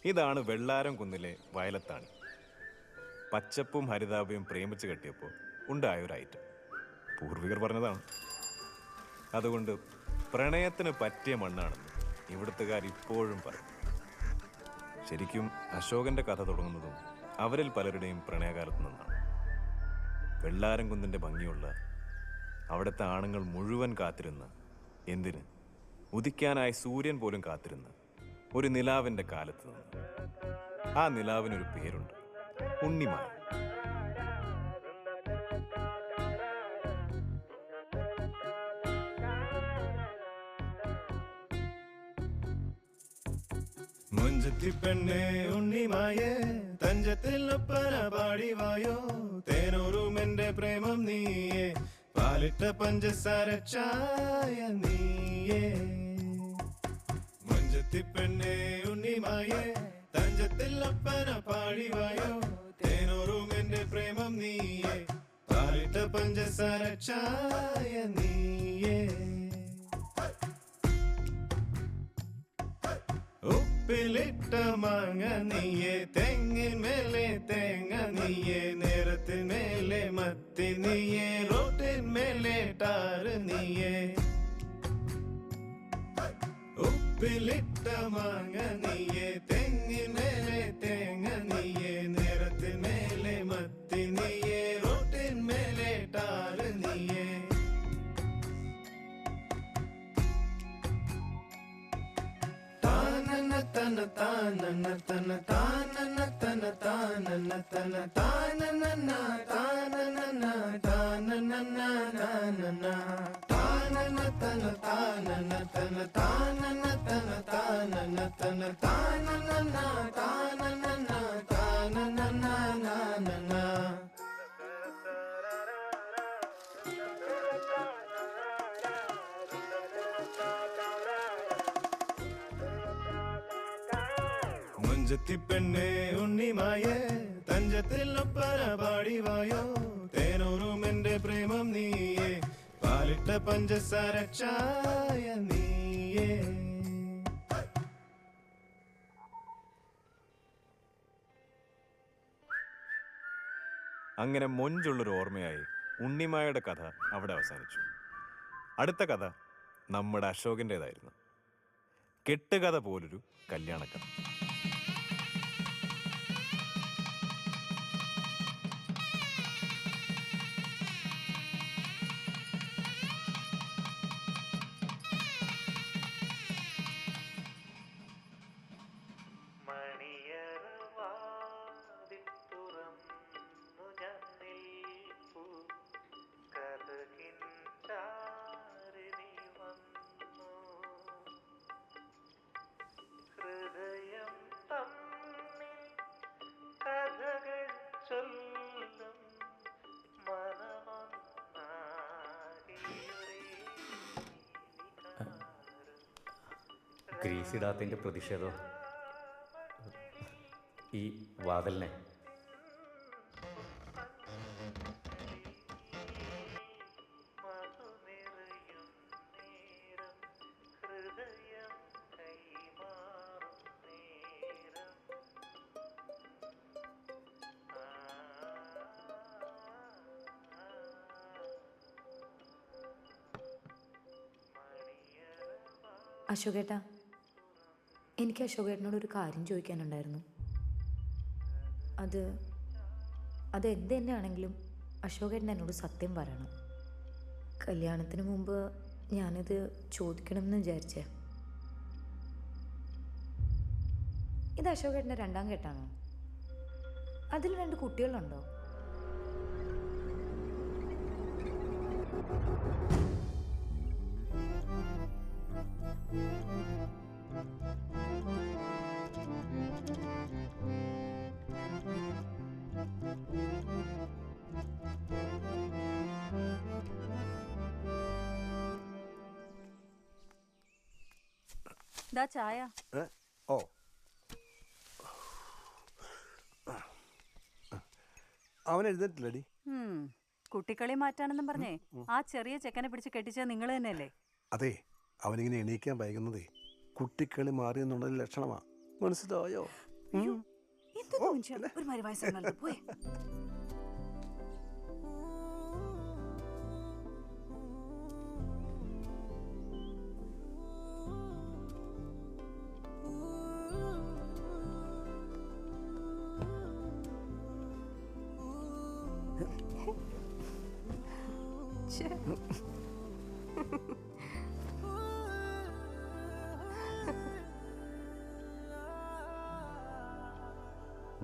ഇതാണ് വെള്ളാരം കുന്നിലെ വയലത്താണി. പച്ചപ്പും ഹരിതാഭയും പ്രേമിച്ച് കെട്ടിയപ്പോൾ ഉണ്ടായ ഒരു ഐറ്റം. പൂർവികർ പറഞ്ഞതാണ്. അതുകൊണ്ട് പ്രണയത്തിന് പറ്റിയ മണ്ണാണെന്ന് ഇവിടുത്തുകാർ ഇപ്പോഴും പറയും. ശരിക്കും അശോകന്റെ കഥ തുടങ്ങുന്നതും അവരിൽ പലരുടെയും പ്രണയകാലത്ത് നിന്നാണ്. വെള്ളാരം കുന്നിന്റെ ഭംഗിയുള്ള അവിടുത്തെ ആണുങ്ങൾ മുഴുവൻ കാത്തിരുന്ന, എന്തിന് ഉദിക്കാനായി സൂര്യൻ പോലും കാത്തിരുന്ന ഒരു നിലാവിന്റെ കാലത്ത് നിന്ന്. ആ നിലാവിനൊരു പേരുണ്ട്, ഉണ്ണിമായ. മുഞ്ചത്തി പെണ്ണേ ഉണ്ണിമായേ, തഞ്ചത്തിൽ ഒപ്പന പാടിവായോ, തേനൂറും എന്റെ പ്രേമം നീയേ, പാലിട്ട പഞ്ചസാര ചായ നീയേ. മുഞ്ചത്തി പെണ്ണേ ഉണ്ണിമായേ, തഞ്ചത്തിൽ ഒപ്പന പാടിവായോ, തേനൂറും എന്റെ പ്രേമം നീയേ, പാലിട്ട പഞ്ചസാര ചായ നീയേ. ഉപ്പിലിട്ട മാങ്ങ നീയേ, തെങ്ങിൻ മേലെ തേങ്ങ നീയേ, നേരത്തിൻ മേലെ മത്തി നീയേ, റോട്ടിൻ മേലെ ടാറ് നീയേ. ഉപ്പിലിട്ട മാങ്ങ നീയേ, തെങ്ങിൻ മേലെ തേങ്ങ നീയേ, നേരത്തിൻ മേലെ മത്തി നീയേ, റോട്ടിൻ മേലെ ടാറ് നീയേ. തന താനന തന താനന തന താനന തന താനന താനന താനന നാനന താനന തന താനന തന താനന തന താനന തന താനന താനന താനന നാനന. മുഞ്ചത്തി പെണ്ണേ ഉണ്ണിമായേ, തഞ്ചത്തിൽ ഒപ്പന പാടിവായോ, തേനൂറും എന്റെ പ്രേമം നീയേ, പാലിട്ട പഞ്ചസാര ചായ നീയേ. അങ്ങനെ മൊഞ്ചുള്ളൊരു ഓർമ്മയായി ഉണ്ണിമായയുടെ കഥ അവിടെ അവസാനിച്ചു. അടുത്ത കഥ നമ്മുടെ അശോകൻ്റെതായിരുന്നു. കെട്ടുകഥ പോലൊരു കല്യാണക്കഥ. ഗ്രീസിടാത്തതിൻ്റെ പ്രതിഷേധം ഈ വാതിലിനെ. അശോകേട്ടാ, എനിക്ക് അശോകേട്ടനോടൊരു കാര്യം ചോദിക്കാനുണ്ടായിരുന്നു. അത് എന്ത് തന്നെയാണെങ്കിലും അശോകേട്ടൻ എന്നോട് സത്യം പറയണം. കല്യാണത്തിന് മുമ്പ് ഞാനിത് ചോദിക്കണമെന്ന് വിചാരിച്ചേ. ഇത് അശോകേട്ടൻ്റെ രണ്ടാം കെട്ടാണോ? അതിൽ 2 കുട്ടികളുണ്ടോ? ചായ. ഓ, അവൻ എഴുന്നേറ്റില്ലടി. കുട്ടിക്കളി മാറ്റാനെന്നും പറഞ്ഞേ ആ ചെറിയ ചെക്കനെ പിടിച്ച് കെട്ടിച്ച നിങ്ങൾ തന്നെയല്ലേ? അതെ, അവനിങ്ങനെ എണീക്കാൻ വൈകുന്നതേ കുട്ടിക്കളി മാറിയെന്നുള്ളൊരു ലക്ഷണമാ. മനസ്സിലായോ? എന്തൊരു മനുഷ്യൻ, ഒരുമാതിരി വയസ്സാണ് പോയെ.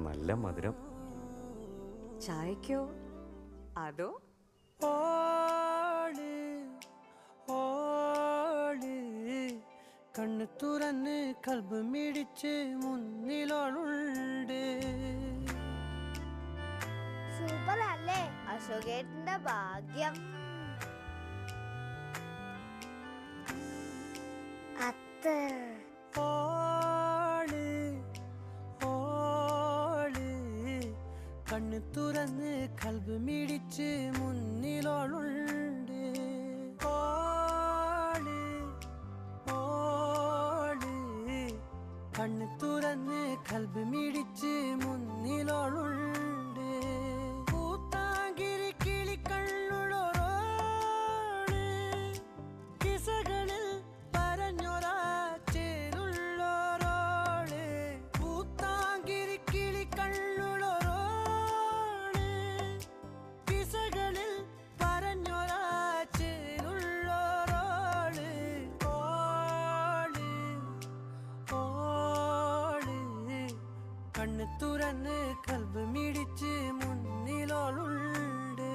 നല്ല മധുരം. ചായക്കോ അതോ കണ്ണു തുറന്ന് കൽബ് മിടിച്ച് മുന്നിലോളുണ്ട്. സൂപ്പർ അല്ലേ അശോകേട്ടന്റെ ഭാഗ്യം. അത്ര കണ്ണു തുറന്ന് കൽബ് മിടിച്ച് മുന്നിലോളുണ്ട്. കണ്ണു തുറന്ന് കൽബ് മിടിച്ച് മുന്നിലോളുണ്ട്. പൂത്താങ്കിരി കിളിക്കണ്ണുള്ളോരോള് കിസകളിൽ പറഞ്ഞൊരാ ചേരുള്ളോരോള്. പൂത്താങ്കിരി കിളിക്കണ്ണുള്ളോരോള് കിസകളിൽ പറഞ്ഞൊരാ ചേരുള്ളോരോള്. കണ്ണ് തുറന്ന് കൽബ് മിടിച്ച് മുന്നിലോളുണ്ട്.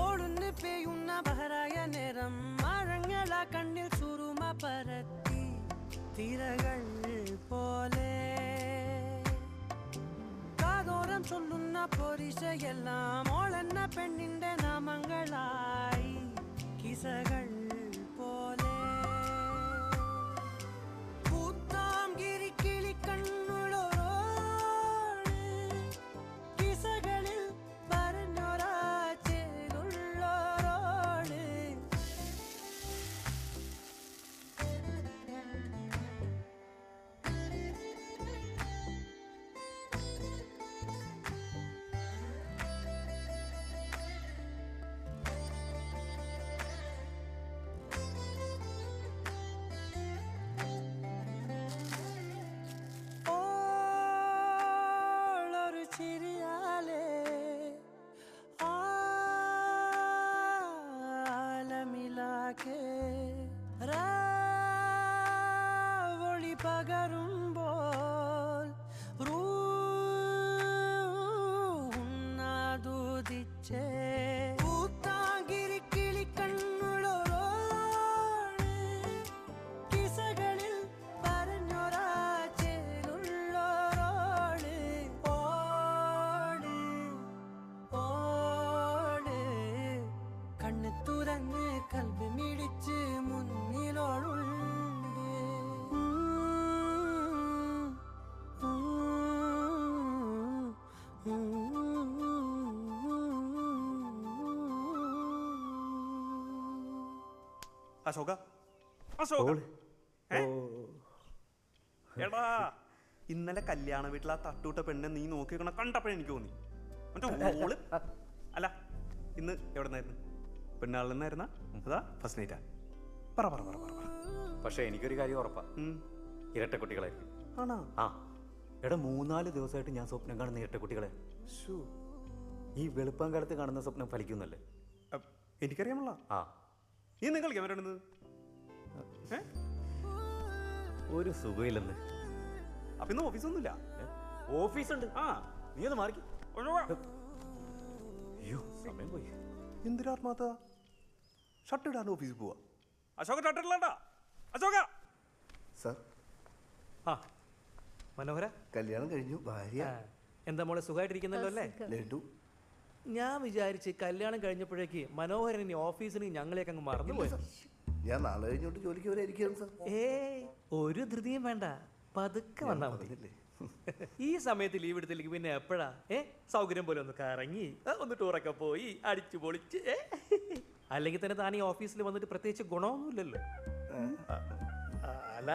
ഓടുന്ന് പെയ്യുന്ന ബഹറായ നേരം മഴങ്ങളാ കണ്ണിൽ സുറുമ പരത്തി തിരകൾ പോലെ കാതോരം ചൊല്ലുന്ന പൊരിശയെല്ലാം ഓളെന്ന പെണ്ണിന്റെ നാമങ്ങളായി കിസകൾ പോലെ. പൂത്താംകിരി കിളിക്കണ്ണുള്ളോരോള് കിസകളിൽ പറഞ്ഞൊരാ ചേരുള്ളോരോള്. ഓളൊരു ചിരിയാലേ ആലമിലാകെ രാവൊളി പകരുമ്പോൾ റൂന്നാദുദിച്ചേ. പൂത്താങ്കിരി കിളിക്കണ്ണുള്ളോരോള് കിസകളിൽ പറഞ്ഞൊരാ ചേരുള്ളോരോള്. ഓള് കണ്ണ് തുറന്ന് കൽബ് മിടിച്ച് മുന്നിലോളുണ്ട്. അശോക, അശോക, ഓള്. ഏ? എടാ ഇന്നലെ കല്യാണ വീട്ടിൽ ആ തട്ടൂട്ട പെണ്ണെ നീ നോക്കിക്കണ കണ്ടപ്പോഴേ എനിക്ക് തോന്നി മറ്റേ ഓള്. അല്ല ഇന്ന് എവിടെ നിന്നായിരുന്നു? പെണ്ണാളിൽ നിന്നായിരുന്ന അതാ ഫസ്റ്റ് നൈറ്റാ? പറ പറ പറ പറ പറ. പക്ഷെ എനിക്കൊരു കാര്യം ഉറപ്പാ, ഇരട്ട കുട്ടികളായിരിക്കും. ആണോ? ആ എടാ 3-4 ദിവസമായിട്ട് ഞാൻ സ്വപ്നം കാണുന്ന ഇരട്ട കുട്ടികളെ. ഈ വെളുപ്പം കാലത്ത് കാണുന്ന സ്വപ്നം ഫലിക്കുന്നല്ലേ? എനിക്കറിയാമല്ല. ആ നീ നിങ്ങൾ കളിക്കാൻ വരേണ്ടത് ഒരു സുഖമില്ലെന്ന്. അപ്പൊ ഇന്ന് ഓഫീസൊന്നുമില്ല? ഓഫീസുണ്ട്. ആ നീ ഒന്ന് മാറി. അയ്യോ സമയം പോയി. എന്തിനാത്മാത്ത ഷർട്ട് ഇടാൻ ഓഫീസിൽ പോവാ? അശോക ഷർട്ട് ഇടലാണ്ടാ. അശോക. സാർ ആ മനോഹര, കല്യാണം കഴിഞ്ഞു. ഭാര്യ എന്താ മോളെ സുഖമായിട്ടിരിക്കുന്നല്ലോ അല്ലേ? ലഡു. ഞാൻ വിചാരിച്ച് കല്യാണം കഴിഞ്ഞപ്പോഴേക്ക് മനോഹരൻ ഇനി ഓഫീസിന് ഞങ്ങളെയൊക്കെ അങ്ങ് മറന്നുപോയി. ഞാൻ നാളെ കഴിഞ്ഞോട്ട് ജോലിക്ക് വരെ ഇരിക്കുകയാണ് സാർ. ഒരു ധൃതിയും വേണ്ട, പതുക്കെ വന്നാ മതി. ഈ സമയത്ത് ലീവ് എടുത്തില്ലെങ്കിൽ പിന്നെ എപ്പോഴാ സൗകര്യം പോലെ ഒന്ന് കറങ്ങി ഒന്ന് ടൂറൊക്കെ പോയി അടിച്ചു പൊളിച്ച് അല്ലെങ്കിൽ തന്നെ താൻ ഈ ഓഫീസിൽ വന്നിട്ട് പ്രത്യേകിച്ച് ഗുണമൊന്നുമില്ലല്ലോ. അല്ല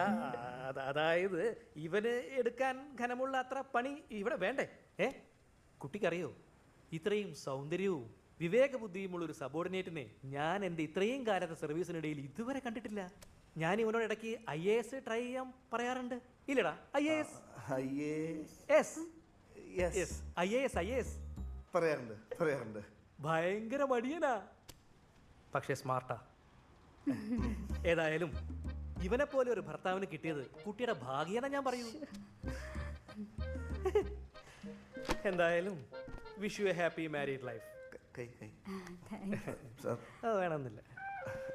അതായത് ഇവന് എടുക്കാൻ ഘനമുള്ള അത്ര പണി ഇവിടെ വേണ്ടേ? കുട്ടിക്കറിയോ, ഇത്രയും സൗന്ദര്യവും വിവേകബുദ്ധിയുമുള്ള ഒരു സബോർഡിനേറ്റിനെ ഞാൻ എൻ്റെ ഇത്രയും കാലത്തെ സർവീസിനിടയിൽ ഇതുവരെ കണ്ടിട്ടില്ല. ഞാൻ ഇവനോട് ഇടയ്ക്ക് IAS ട്രൈ ചെയ്യാൻ പറയാറുണ്ട്. ഇല്ലടാ IAS പറയാറുണ്ട്. ഭയങ്കര മടിയനാ, പക്ഷെ സ്മാർട്ടാ. ഏതായാലും ഇവനെ പോലെ ഒരു ഭർത്താവിന് കിട്ടിയത് കുട്ടിയുടെ ഭാഗ്യന ഞാൻ പറയൂ. എന്തായാലും wish you A happy married life. വേണമെന്നില്ല.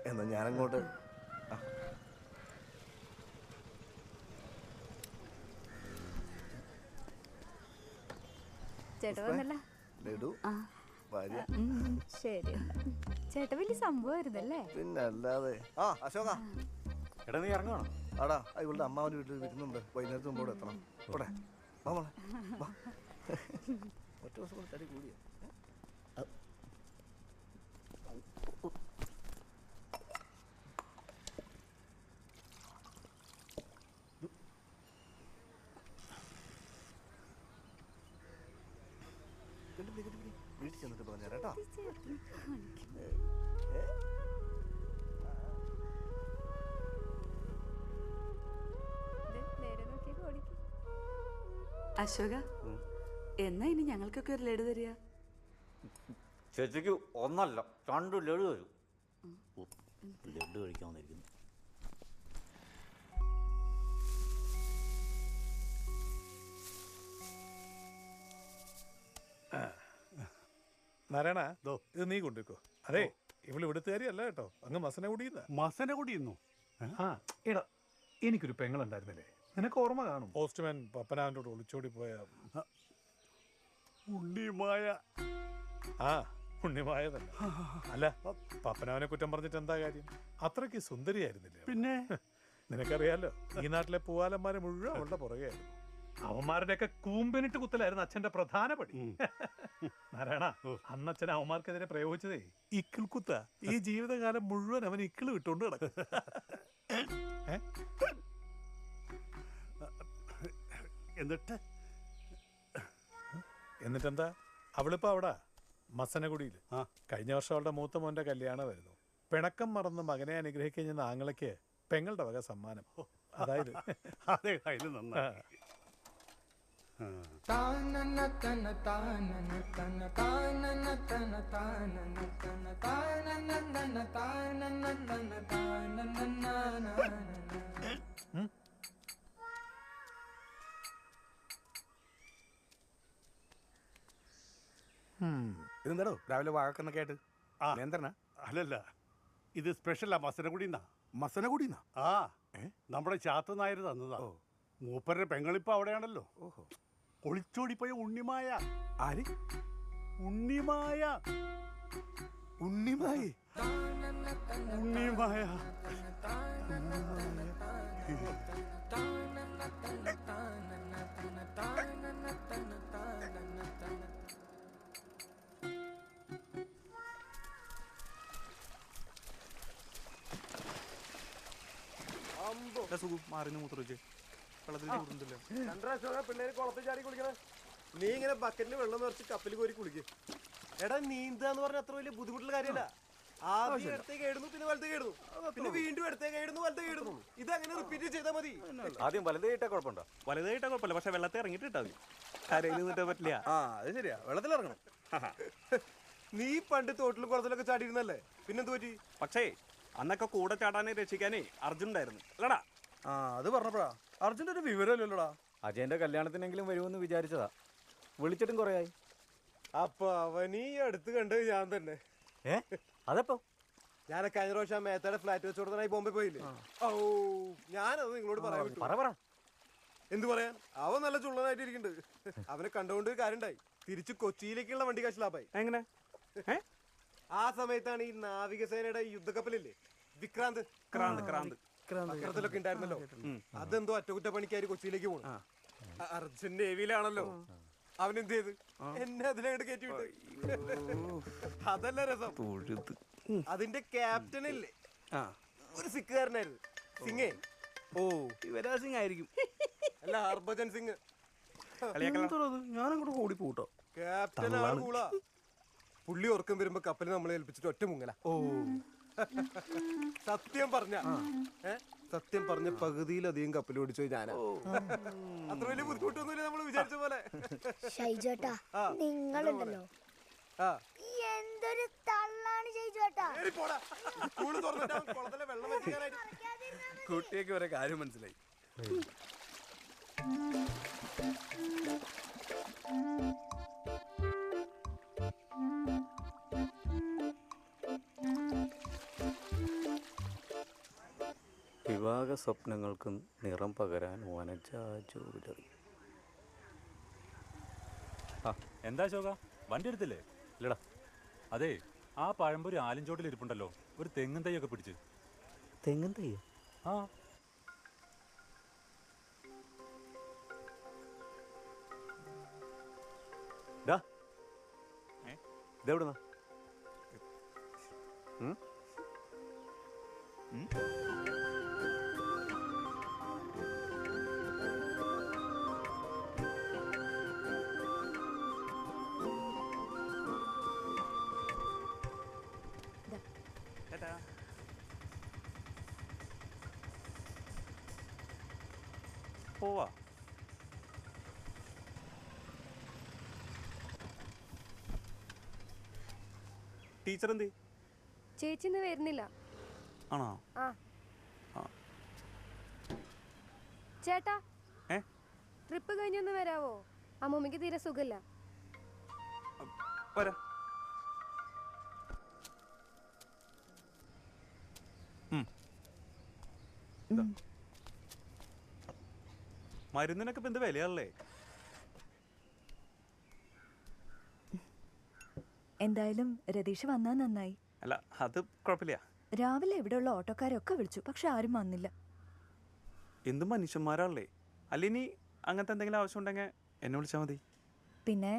എന്നാ ഞാനങ്ങോട്ട്. ചേട്ടാ വന്നല്ല. ലഡു ഭാര്യ. ശരി ചേട്ടാ വലിയ സംഭവമായിരുന്നല്ലേ? പിന്നെ അല്ലാതെ. ആ അശോക, എടാ നീ ഇറങ്ങണം. ആടാ ഇവളുടെ അമ്മാവൻ്റെ വീട്ടിൽ വരുന്നുണ്ട്. വൈകുന്നേരത്ത് മുമ്പോടെ എത്തണം. ഓടെ വാ മോളെ വാ. ഒറ്റ ദിവസം കൊണ്ട് തടി കൂടിയ. വീട്ടിൽ ചെന്നിട്ട് പറഞ്ഞാ കേട്ടോ. അശോക, എന്നാ ഇനി ഞങ്ങൾക്കൊക്കെ ഒരു ലഡു തരിക? ചേച്ചിക്ക് ഒന്നല്ല 2 ലഡു തരും. ലഡു കഴിക്കാൻ വന്നിരിക്കുന്നു. നാരായണ, ഇത് നീ കൊണ്ടുവെക്കോ. അതെ, ഇവള് ഇവിടുത്തെ കാര്യമല്ല കേട്ടോ, അങ്ങ് മസനഗുഡിന്ന്. ആ എടാ, എനിക്കൊരു പെങ്ങളുണ്ടായിരുന്നില്ലേ, നിനക്ക് ഓർമ്മ കാണും. പോസ്റ്റ്മാൻ പപ്പനാവിനോട് ഒളിച്ചോടി പോയ ഉണ്ണിമായ. ആ ഉണ്ണിമായ തന്നെ. അല്ല, പപ്പനാവിനെ കുറ്റം പറഞ്ഞിട്ട് എന്താ കാര്യം? അത്രയ്ക്ക് സുന്ദരിയായിരുന്നില്ലേ? പിന്നെ നിനക്കറിയാലോ, ഈ നാട്ടിലെ പൂവാലന്മാരെ മുഴുവൻ അവളുടെ പുറകെയായിരുന്നു. അവന്മാരുടെയൊക്കെ കൂമ്പിനിട്ട് കുത്തലായിരുന്നു അച്ഛന്റെ പ്രധാന പടി. നാരായണ, അന്നച്ഛൻ അവന്മാർക്കെതിരെ പ്രയോഗിച്ചതേ ഇക്കിൾ കുത്ത. ഈ ജീവിതകാലം മുഴുവൻ അവൻ ഇക്കിള് വിട്ടോണ്ട് കിടക്കും. എന്നിട്ടെന്താ, അവളിപ്പോ അവിടെ മസനഗുഡിയിൽ. കഴിഞ്ഞ വർഷം അവളുടെ മൂത്ത മോന്റെ കല്യാണമായിരുന്നു. പിണക്കം മറന്ന് മകനെ അനുഗ്രഹിക്കാൻ ചെന്ന ആങ്ങളയ്ക്ക് പെങ്ങളുടെ വക സമ്മാനം. അതായത് അതെ, അതിൽ നന്നായി. ഇതെന്താടോ രാവിലെ വാഴക്കെന്നൊക്കെ ആയിട്ട്? എന്താ? അല്ലല്ല, ഇത് സ്പെഷ്യലാ. മസനഗുഡിന്നാ. മസനഗുഡിന്നാ? ആ, നമ്മുടെ ചാത്ത നായർ തന്നതാ. മൂപ്പരുടെ പെങ്ങളിപ്പോ അവിടെയാണല്ലോ. ഒളിച്ചോടിപ്പോയ ഉണ്ണിമായ. ആര്? ഉണ്ണിമായ. ഉണ്ണിമായി? ഉണ്ണിമായ. പിള്ളേര് കുളത്തിൽ ചാടി കുളിക്കണേ. നീ ഇങ്ങനെ ബക്കറ്റിൽ വെള്ളം നിറച്ച് കപ്പിൽ കോരി കുളിക്കും. എടാ, നീന്താന്ന് പറഞ്ഞ അത്ര വലിയ ബുദ്ധിമുട്ടുള്ള കാര്യമല്ല. ആദ്യം ഇടത്തേക്ക് ഇടുന്നു, പിന്നെ വലത്തേക്ക് ഇടുന്നു, പിന്നെ വീണ്ടും ഇടത്തേക്ക് ഇടുന്നു, വലത്തേക്ക് ഇടുന്നു. ഇതങ്ങനെ റിപ്പീറ്റ് ചെയ്താൽ മതി. ആദ്യം വലത് കിട്ടാ കുഴപ്പമുണ്ടോ? വലുത് കിട്ടാ കുഴപ്പമില്ല, പക്ഷെ വെള്ളത്തെ ഇറങ്ങിട്ട് ഇട്ടാ മതി. കരയിൽ നിന്നിട്ട് പറ്റില്ല. ആ, അത് ശരിയാ, വെള്ളത്തിൽ ഇറങ്ങണം. നീ പണ്ട് തോട്ടിലും കുളത്തിലൊക്കെ ചാടിയിരുന്നല്ലേ, പിന്നെന്ത് പറ്റി? പക്ഷേ അന്നൊക്കെ കൂടെ ചാടാനേ രക്ഷിക്കാനേ അർജുൻ ഉണ്ടായിരുന്നു അല്ലടാ. ആ, അത് പറഞ്ഞപ്പോഴാ അർജുൻ്റെ ഒരു വിവരമില്ലല്ലോടാ. അജയന്റെ കല്യാണത്തിനെങ്കിലും വരുമെന്ന് വിചാരിച്ചതാ. വിളിച്ചിട്ടും കുറേ ആയി. അപ്പൊ അവനീ അടുത്ത് കണ്ടത് ഞാൻ തന്നെ. അതപ്പോ ഞാനൊക്കെ കഴിഞ്ഞ പ്രാവശ്യം മേത്തയുടെ ഫ്ലാറ്റ് വെച്ച് കൊടുത്തനായി ബോംബെ പോയില്ലേ? ഓ, ഞാനത് നിങ്ങളോട് പറയാൻ വിട്ടു. എന്ത് പറയാൻ, അവൻ നല്ല ചുള്ളനായിട്ട് ഇരിക്കുന്നുണ്ട്. അവനെ കണ്ടുകൊണ്ട് കാര്യണ്ടായി. തിരിച്ച് കൊച്ചിയിലേക്കുള്ള വണ്ടി കാശ് ലാഭായി. എങ്ങനെ? ആ സമയത്താണ് ഈ നാവികസേനയുടെ യുദ്ധക്കപ്പലില്ലേ വിക്രാന്ത്, പത്രത്തിലൊക്കെ ഉണ്ടായിരുന്നല്ലോ, അതെന്തോ അറ്റകുറ്റപ്പണിക്കാർ കൊച്ചിയിലേക്ക് പോകണം. അർജുൻ നേവിയിലാണല്ലോ. അവൻ എന്ത് ചെയ്ത് എന്നെ അതിലങ്ങോട്ട് കയറ്റി വിട്ട്. അതല്ല രസം, അതിന്റെ ക്യാപ്റ്റൻ ഇല്ലേ ഒരു സിഖുകാരനായിരുന്നു. സിംഗേ. ഓ ഇവരാ സിംഗ് ആയിരിക്കും. അല്ല, ഹർഭജൻ സിംഗ്. ഞാനങ്ങോട്ട് ഓടി പോട്ടോ. ക്യാപ്റ്റൻ ആ കൂളാ. പുള്ളി ഉറക്കം വരുമ്പോ കപ്പല് നമ്മളെ ഏൽപ്പിച്ചിട്ട് ഒറ്റ മുങ്ങല. ഓ സത്യം പറഞ്ഞ പകുതിയിലധികം കപ്പൽ ഓടിച്ചു ഞാനാ. അത്ര വലിയ ബുദ്ധിമുട്ടൊന്നുമില്ല നമ്മൾ വിചാരിച്ച പോലെ. ഷൈജേട്ടാ, നിങ്ങളുണ്ടല്ലോ എന്തൊരു തള്ളാണ് ഷൈജേട്ടാ. കുട്ടിയൊക്കെ വരെ കാര്യം മനസ്സിലായി. വിവാഹ സ്വപ്നങ്ങൾക്ക് നിറം പകരാൻ വനജ ജ്വല്ലറി. ആ എന്താ ശോക, വണ്ടി എടുത്തില്ലേ? ഇല്ലടാ. അതെ, ആ പഴംപൊരി ആലിഞ്ചോട്ടിൽ ഇരിപ്പുണ്ടല്ലോ, ഒരു തെങ്ങും തൈയൊക്കെ പിടിച്ച്. തെങ്ങും തൈ? ആ ഇതെവിടുന്നാ? പോവാ. ടീച്ചർ എന്ത്? ചേച്ചി ഇന്ന് വരുന്നില്ല. ആണോ? ആ ചേട്ടാ, ട്രിപ്പ് കഴിഞ്ഞൊന്ന് വരാവോ? അമ്മൂമ്മക്ക് തീരെ സുഖമില്ല. വരാ. മരുന്നിനൊക്കെ ഇപ്പൊ എന്ത് വിലയാണല്ലേ? എന്തായാലും രതീഷ് വന്നാ നന്നായി. അല്ല, അത് കുഴപ്പമില്ല. രാവിലെ ഇവിടെയുള്ള ഓട്ടോക്കാരൊക്കെ വിളിച്ചു, പക്ഷെ ആരും വന്നില്ല. എന്ത് മനുഷ്യന്മാരാണല്ലേ. അല്ല, ഇനി അങ്ങനത്തെ എന്തെങ്കിലും ആവശ്യം ഉണ്ടെങ്കിൽ എന്നെ വിളിച്ചാൽ മതി. പിന്നെ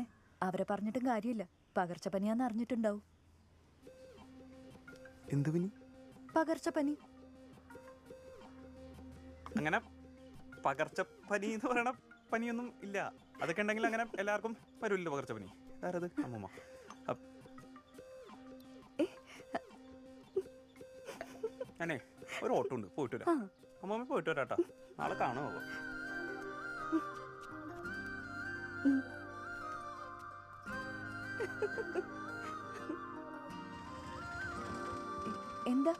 അവരെ പറഞ്ഞിട്ടും കാര്യമില്ല, പകർച്ചപ്പനിയാന്ന് അറിഞ്ഞിട്ടുണ്ടാവും. എന്ത് പനി? പകർച്ചപ്പനി. അങ്ങനെ പകർച്ചപ്പനി എന്ന് പറയണ പനിയൊന്നും ഇല്ല. അതൊക്കെ ഉണ്ടെങ്കിൽ അങ്ങനെ എല്ലാവർക്കും വരില്ല പകർച്ചപ്പനി. ആരത്? അമ്മൂമ്മ. ഞാനേ ഒരു ഓട്ടോ ഉണ്ട്, പോയിട്ട് വരാം. അമ്മമ്മ പോയിട്ട് വരാട്ടാ, നാളെ കാണുമോ? എന്താ?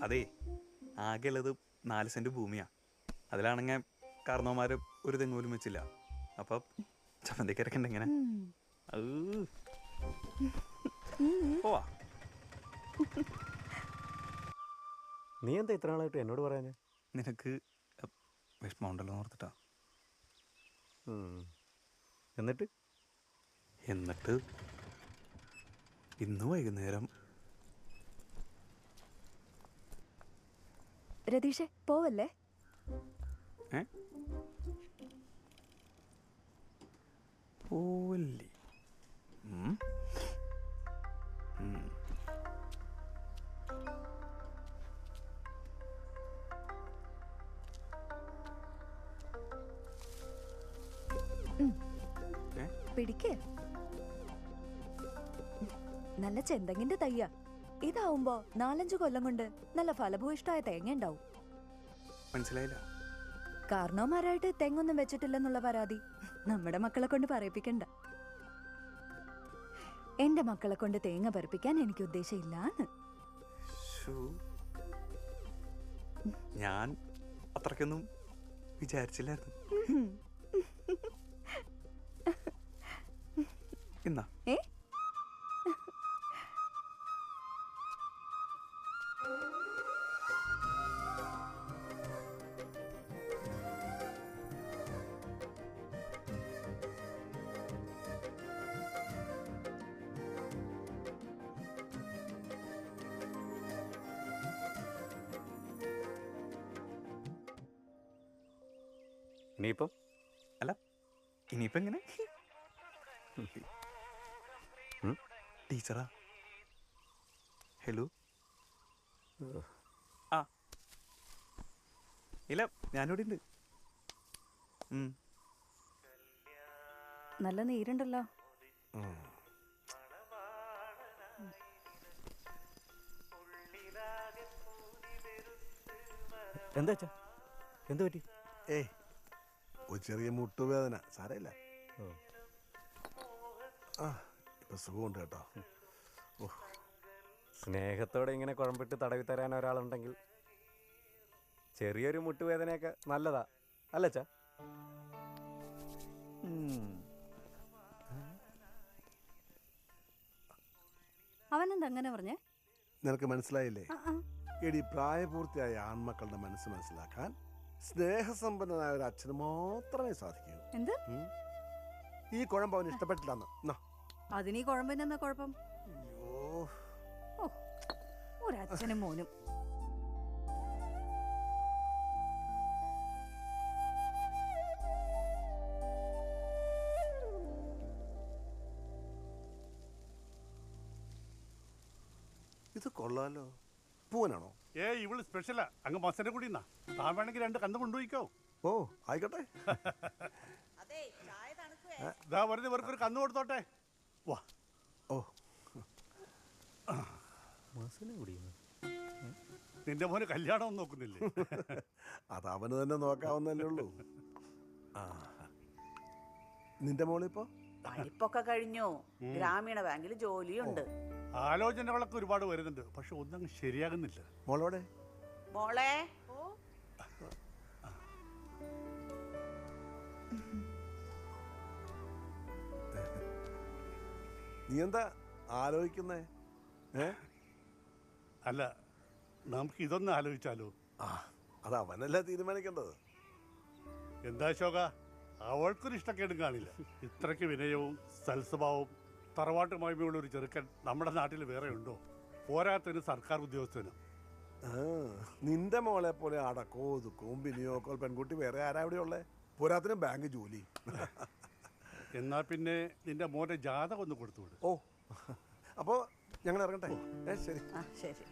അതെ, ആകെയുള്ളത് 4 സെന്റ് ഭൂമിയാ. അതിലാണെങ്കിൽ കാരണവന്മാര് ഒരു തെങ്ങോലും വെച്ചില്ല. അപ്പൊ ചമ്മന്തിക്കരൊക്കെ ഉണ്ട് ഇങ്ങനെ. പോവാ. നീ എന്താ ഇത്ര നാളായിട്ട് എന്നോട് പറയാന്? നിനക്ക് വിഷമമുണ്ടല്ലോ ഓർത്തിട്ടാ. എന്നിട്ട് ഇന്ന് വൈകുന്നേരം രതീഷേ, പോവല്ലേ? പോവല്ലേ? പിടിക്കേ. നല്ല ചെന്തെങ്ങിന്റെ തയ്യാ. ഇതാവുമ്പോ 4-5 കൊല്ലം കൊണ്ട് നല്ല ഫലഭൂയിഷ്ടായ തേങ്ങ ഉണ്ടാവും. മനസ്സിലായില്ല. കാരണവന്മാരായിട്ട് തെങ്ങൊന്നും വെച്ചിട്ടില്ലെന്നുള്ള പരാതി നമ്മുടെ മക്കളെ കൊണ്ട് പറയിപ്പിക്കണ്ട. എന്റെ മക്കളെ കൊണ്ട് തേങ്ങ പറിപ്പിക്കാൻ എനിക്ക് ഉദ്ദേശമില്ലാന്ന്. ഞാൻ അത്രക്കൊന്നും വിചാരിച്ചില്ലായിരുന്നു. എന്നാ ഇനിയിപ്പം അല്ല ഇനിയിപ്പോ എങ്ങനെ ടീച്ചറാ ഹലോ ആ ഇല്ല ഞാനിവിടെ ഉണ്ട് നല്ല നീരുണ്ടല്ലോ. എന്താ എന്ത് പറ്റി? ഏയ് ഒരു ചെറിയ മുട്ടുവേദന, സാരമില്ല. ആ ഇപ്പൊ സുഖമുണ്ട് കേട്ടോ. സ്നേഹത്തോടെ ഇങ്ങനെ കുഴമ്പിട്ട് തടവി തരാൻ ഒരാളുണ്ടെങ്കിൽ ചെറിയൊരു മുട്ടുവേദനയൊക്കെ നല്ലതാ അല്ലച്ചാ? അവനെന്താ അങ്ങനെ പറഞ്ഞേ? നിനക്ക് മനസ്സിലായില്ലേ? എടി, പ്രായപൂർത്തിയായ ആൺമക്കളുടെ മനസ്സ് മനസ്സിലാക്കാൻ സ്നേഹസമ്പന്നനായ ഒരു അച്ഛന് മാത്രമേ സാധിക്കൂ. എന്ത്? ഈ കുഴമ്പ് അവന് ഇഷ്ടപ്പെട്ടില്ലെന്ന്. അതിനീ കുഴമ്പിനെന്താ കുഴപ്പം? ഒരച്ഛനും മോനും. ഇത് കൊള്ളാലോ. പൂവനാണോ? ഇവള് സ്പെഷ്യലാ. അങ്ങ് മസനെ കൂടി താൻ വേണമെങ്കിൽ 2 കന്ന് കൊണ്ടുപോയിക്കോ. ഓ ആയിക്കോട്ടെ. വെറുതെ ഇവർക്കൊരു കന്ന് കൊടുത്തോട്ടെ. വാ. ഓ നിന്റെ മോന് കല്യാണം നോക്കുന്നില്ലേ? അത് അവന് തന്നെ നോക്കാവുന്നല്ലേ ഉള്ളൂ. നിന്റെ മോളിപ്പോ പഠിപ്പൊക്കെ കഴിഞ്ഞു, ഗ്രാമീണ ബാങ്കിൽ ജോലിയുണ്ട്. ആലോചനകളൊക്കെ ഒരുപാട് വരുന്നുണ്ട്, പക്ഷെ ഒന്നും ശരിയാകുന്നില്ല. മോളോടെ മോളെ നീ എന്താ ആലോചിക്കുന്നേ? അല്ല, നമുക്ക് ഇതൊന്നും ആലോചിച്ചാലോ? അത് അവനല്ലേ തീരുമാനിക്കേണ്ടത്. എന്താ ശോക, അവൾക്കൊരു ഇഷ്ടക്കേടും കാണില്ല. ഇത്രയ്ക്ക് വിനയവും സൽസ്വഭാവവും തറവാട്ടുമായ്മയുള്ള ഒരു ചെറുക്കൻ നമ്മുടെ നാട്ടിൽ വേറെ ഉണ്ടോ? പോരാത്തതിന് സർക്കാർ ഉദ്യോഗസ്ഥനും. നിന്റെ മോളെ പോലെ അടക്കോ ഒതുക്കവും ബിനിയോക്കോ പെൺകുട്ടി വേറെ ആരാ ഇവിടെ ഉള്ളേ? പോരാത്തിന് ബാങ്ക് ജോലി. എന്നാ പിന്നെ നിന്റെ മോന്റെ ജാതകം ഒന്ന് കൊടുത്തു വിടും. ഓ, അപ്പോ ഞങ്ങൾ ഇറങ്ങട്ടെ. ശരി ശരി.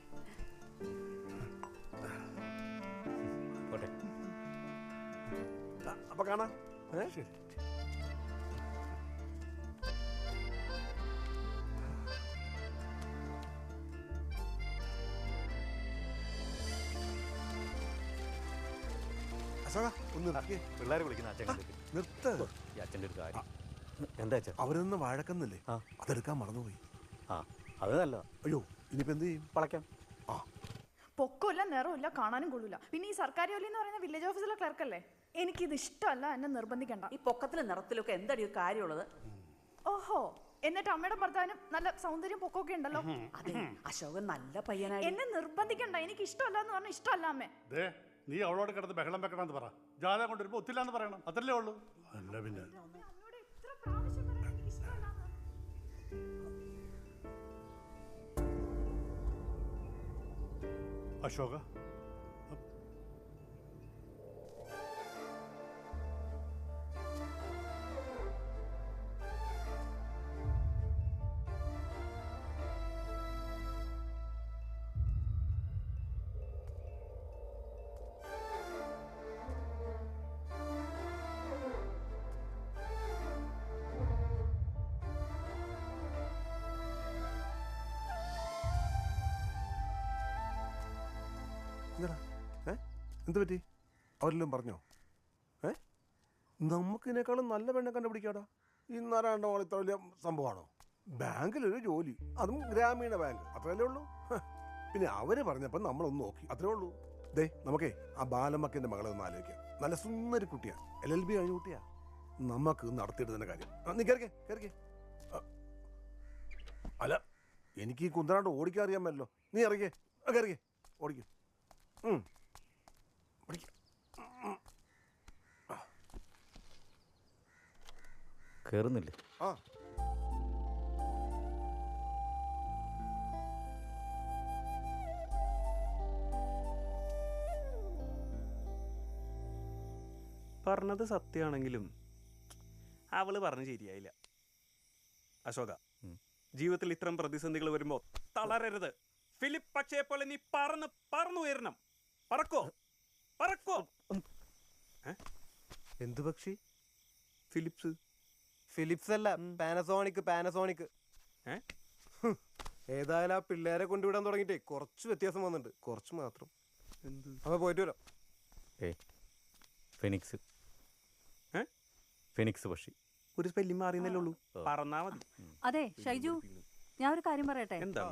അപ്പൊ കാണാം. ശരി. പിള്ളേർ വിളിക്കുന്ന അച്ഛൻ നിർത്ത്. ഈ അച്ഛൻ്റെ ഒരു കാര്യം. എന്താ അച്ഛൻ? അവരൊന്നും വഴക്കുന്നില്ലേ? അതെടുക്കാൻ മറന്നുപോയി. അത് നല്ലതാ. അയ്യോ, ഇനിയിപ്പോ എന്ത് ചെയ്യും? പളയ്ക്കാം. പൊക്കമില്ല, നിറമില്ല, കാണാനും കൊള്ളൂല. പിന്നെ ഈ സർക്കാർ ജോലി എന്ന് പറയുന്ന വില്ലേജ് ഓഫീസിലെ ക്ലർക്കല്ലേ? എനിക്കിത് ഇഷ്ടമല്ല, എന്നെ നിർബന്ധിക്കണ്ട. ഈ പൊക്കത്തിലും നിറത്തിലൊക്കെ എന്തടി കാര്യമുള്ളത്? ഓഹോ, എന്നിട്ട് അമ്മയുടെ ഭർത്താവിനും നല്ല സൗന്ദര്യം പൊക്കമൊക്കെ ഉണ്ടല്ലോ. അതെ, അശോകൻ നല്ല പയ്യനായി. എന്നെ നിർബന്ധിക്കണ്ട, എനിക്ക് ഇഷ്ടമല്ല എന്ന് പറഞ്ഞാൽ ഇഷ്ടമല്ല അമ്മേ. നീ അവളോട് കിടന്ന് ബഹളം വെക്കണമെന്ന് പറ. ജാതകം കൊണ്ടുവരുമ്പോ ഒത്തില്ലാന്ന് പറയണം, അതല്ലേ ഉള്ളൂ. അല്ല പിന്നെ അശോക, എന്ത് പറ്റി? അവരെല്ലാം പറഞ്ഞോ? നമുക്കിതിനേക്കാളും നല്ല പെണ്ണെ കണ്ടുപിടിക്കാടാ. ഇന്നാരാണ്ടോ ഇത്ര വലിയ സംഭവമാണോ? ബാങ്കിലൊരു ജോലി, അതും ഗ്രാമീണ ബാങ്ക്, അത്രയല്ലേ ഉള്ളൂ. പിന്നെ അവര് പറഞ്ഞപ്പോൾ നമ്മളൊന്ന് നോക്കി, അത്രേ ഉള്ളൂ. ദേ, നമുക്കേ ആ ബാലമ്മക്കിന്റെ മകളെ ഒന്ന് ആലോചിക്കാം. നല്ല സുന്ദരി കുട്ടിയാ, LLB കഴിഞ്ഞ കുട്ടിയാ. നമുക്ക് നടത്തിയിടുന്ന കാര്യം. നീ കയറിക്കേ. അല്ല, എനിക്ക് ഈ കുന്തനാണ്ട് ഓടിക്കാൻ അറിയാമല്ലോ. നീ കയറിക്കേ, ഓടിക്കും. കേറുന്നില്ലേ? പറഞ്ഞത് സത്യമാണെങ്കിലും അവള് പറഞ്ഞ് ശരിയായില്ല. അശോക, ജീവിതത്തിൽ ഇത്തരം പ്രതിസന്ധികൾ വരുമ്പോ തളരരുത്. ഫിലിപ്പ് പക്ഷിയെ പോലെ നീ പറന്നു ഉയരണം. പറക്കോ പറക്കോ. എന്ത് പക്ഷി? ഫിലിപ്സ്. ഫിലിപ്സ് അല്ല, പാനസോണിക്. ഏതായാലും ആ പിള്ളേരെ കൊണ്ടുവിടാൻ തുടങ്ങിട്ടേ കുറച്ച് വ്യത്യാസം വന്നിട്ടുണ്ട്, കുറച്ച് മാത്രം. അപ്പൊ പോയിട്ട് വരാം. ഫിനിക്സ് പക്ഷി. ഒരു സ്പെല്ലിംഗ് മാറിയെന്നല്ലേ ഉള്ളൂ, പറന്നാ മതി. അതെ ഷൈജു, ഞാൻ ഒരു കാര്യം പറയട്ടെ. എന്താ?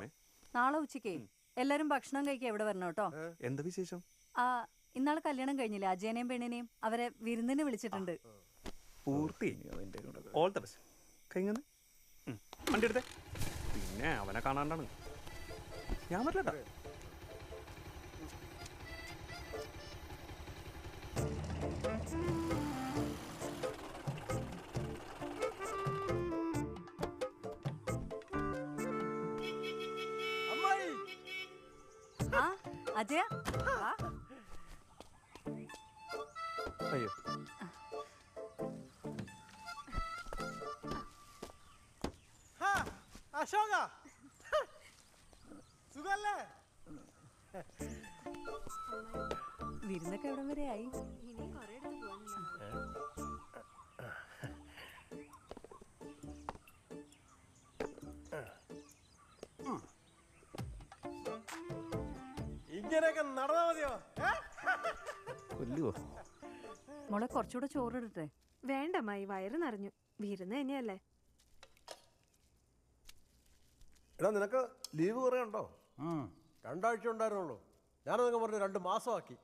നാളെ ഉച്ചയ്ക്ക് എല്ലാരും ഭക്ഷണം കഴിക്കാൻ എവിടെ വരണം കേട്ടോ. എന്താ വിശേഷം? ഇന്നാള് കല്യാണം കഴിഞ്ഞില്ലേ, അജയനെയും പെണ്ണിനെയും അവരെ വിരുന്നിന് വിളിച്ചിട്ടുണ്ട്. പൂർത്തി. All the best. കഴിഞ്ഞത് വണ്ടി എടുത്തേ. പിന്നെ അവനെ കാണാണ്ടാണ് ഞാൻ പറ്റില്ല. അജയ, അയ്യോ അശോക, സുഖല്ലേ? വിരുന്നൊക്കെ എവിടം വരെ ആയി? ഇങ്ങനെയൊക്കെ നടന്നാ മതിയോ? മോളെ കുറച്ചുകൂടെ ചോറിടട്ടെ? വേണ്ട മായി, വയറ് നിറഞ്ഞു. വിരുന്ന് തന്നെയല്ലേ. എടാ, നിനക്ക് ലീവ് കുറേ ഉണ്ടോ? 2 ആഴ്ച ഉണ്ടായിരുന്നുള്ളൂ. ഞാനതൊക്കെ പറഞ്ഞു 2 മാസമാക്കി.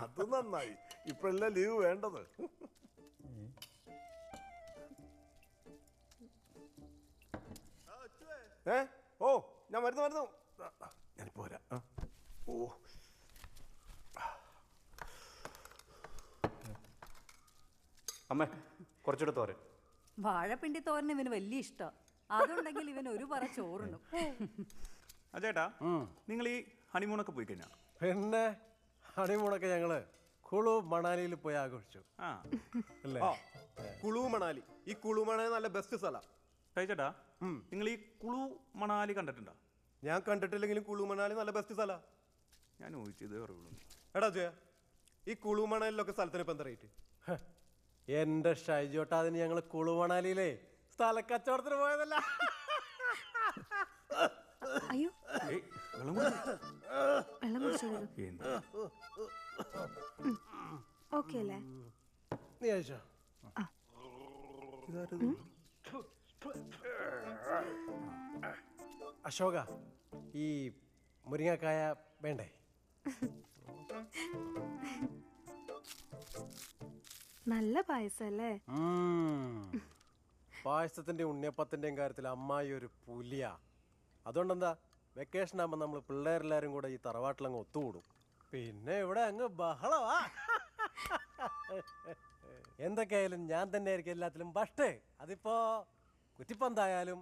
അത് നന്നായി. ഇപ്പഴല്ലേ ലീവ് വേണ്ടത്. ഓ, ഞാൻ വരുന്നു. ഞാനിപ്പോ വരാം. ഓ, അമ്മേ കുറച്ചുകൂടെ തോരൻ. വാഴപ്പിണ്ടി തോരൻ ഇവന് വലിയ ഇഷ്ടം. അതുണ്ടെങ്കിൽ ഇവൻ ഒരു പറ ചോറുണ്ണും. അജേട്ടാ, നിങ്ങൾ ഈ ഹണിമൂണൊക്കെ പോയി കഴിഞ്ഞാ? പിന്നെ ഹണിമൂണൊക്കെ ഞങ്ങള് കുളു മണാലിയിൽ പോയി ആഘോഷിച്ചു. അല്ലേ? കുളു മണാലി. ഈ കുളു മണാലി നല്ല ബെസ്റ്റ് സ്ഥലം. ചേട്ടാ, നിങ്ങൾ ഈ കുളു മണാലി കണ്ടിട്ടുണ്ടോ? ഞാൻ കണ്ടിട്ടില്ലെങ്കിലും കുളു മണാലി നല്ല ബെസ്റ്റ് സ്ഥലം. ഞാൻ ചോദിച്ചതേ പറയുള്ളൂ. എടാ ജയ, ഈ കുളു മണാലിലൊക്കെ സ്ഥലത്തിന് ഇപ്പം എന്താ റേറ്റ്? എന്റെ ഷൈജോട്ടാ, അതിന് ഞങ്ങൾ കുളു മണാലിയിലേ സ്ഥലക്കച്ചവടത്തിന് പോയതല്ല. അയ്യോ, വെള്ളം കുടിച്ചു. ഓക്കെ അല്ലേ? നീ കഴിച്ചോ? അശോക, ഈ മുരിങ്ങക്കായ വേണ്ടേ? നല്ല പായസല്ലേ? പായസത്തിന്റെ ഉണ്ണിയപ്പത്തിന്റെയും കാര്യത്തിൽ അമ്മായി ഒരു പുലിയാ. അതുകൊണ്ടെന്താ, വെക്കേഷൻ ആകുമ്പോൾ നമ്മൾ പിള്ളേരെല്ലാരും കൂടെ ഈ തറവാട്ടിലങ്ങ് ഒത്തുകൂടും. പിന്നെ ഇവിടെ അങ്ങ് ബഹളവാ. എന്തൊക്കെയായാലും ഞാൻ തന്നെ ആയിരിക്കും എല്ലാത്തിലും ബഷ്ടേ. അതിപ്പോ കുറ്റിപ്പന്തായാലും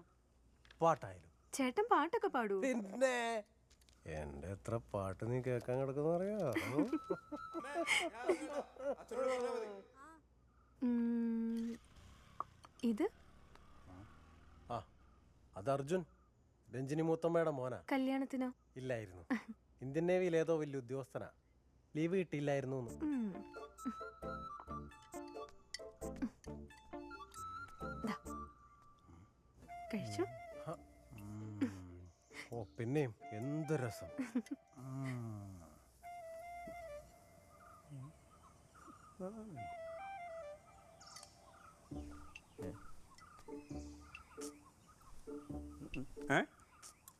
പാട്ടായാലും. ചേട്ടൻ പാട്ടൊക്കെ പാടൂ? പിന്നെ എന്റെ എത്ര പാട്ട് നീ കേൾക്കാൻ കിടക്കുന്ന അറിയോ? ഇത് അത് അർജുൻ, രഞ്ജിനി മൂത്തമ്മയുടെ മോനാ. കല്യാണത്തിനോ? ഇല്ലായിരുന്നു. ഇന്ത്യൻ നേവിയിൽ ഏതോ വലിയ ഉദ്യോഗസ്ഥനാ. ലീവ് കിട്ടിയില്ലായിരുന്നു. കഴിച്ചു. ഓ, പിന്നെയും എന്ത് രസം.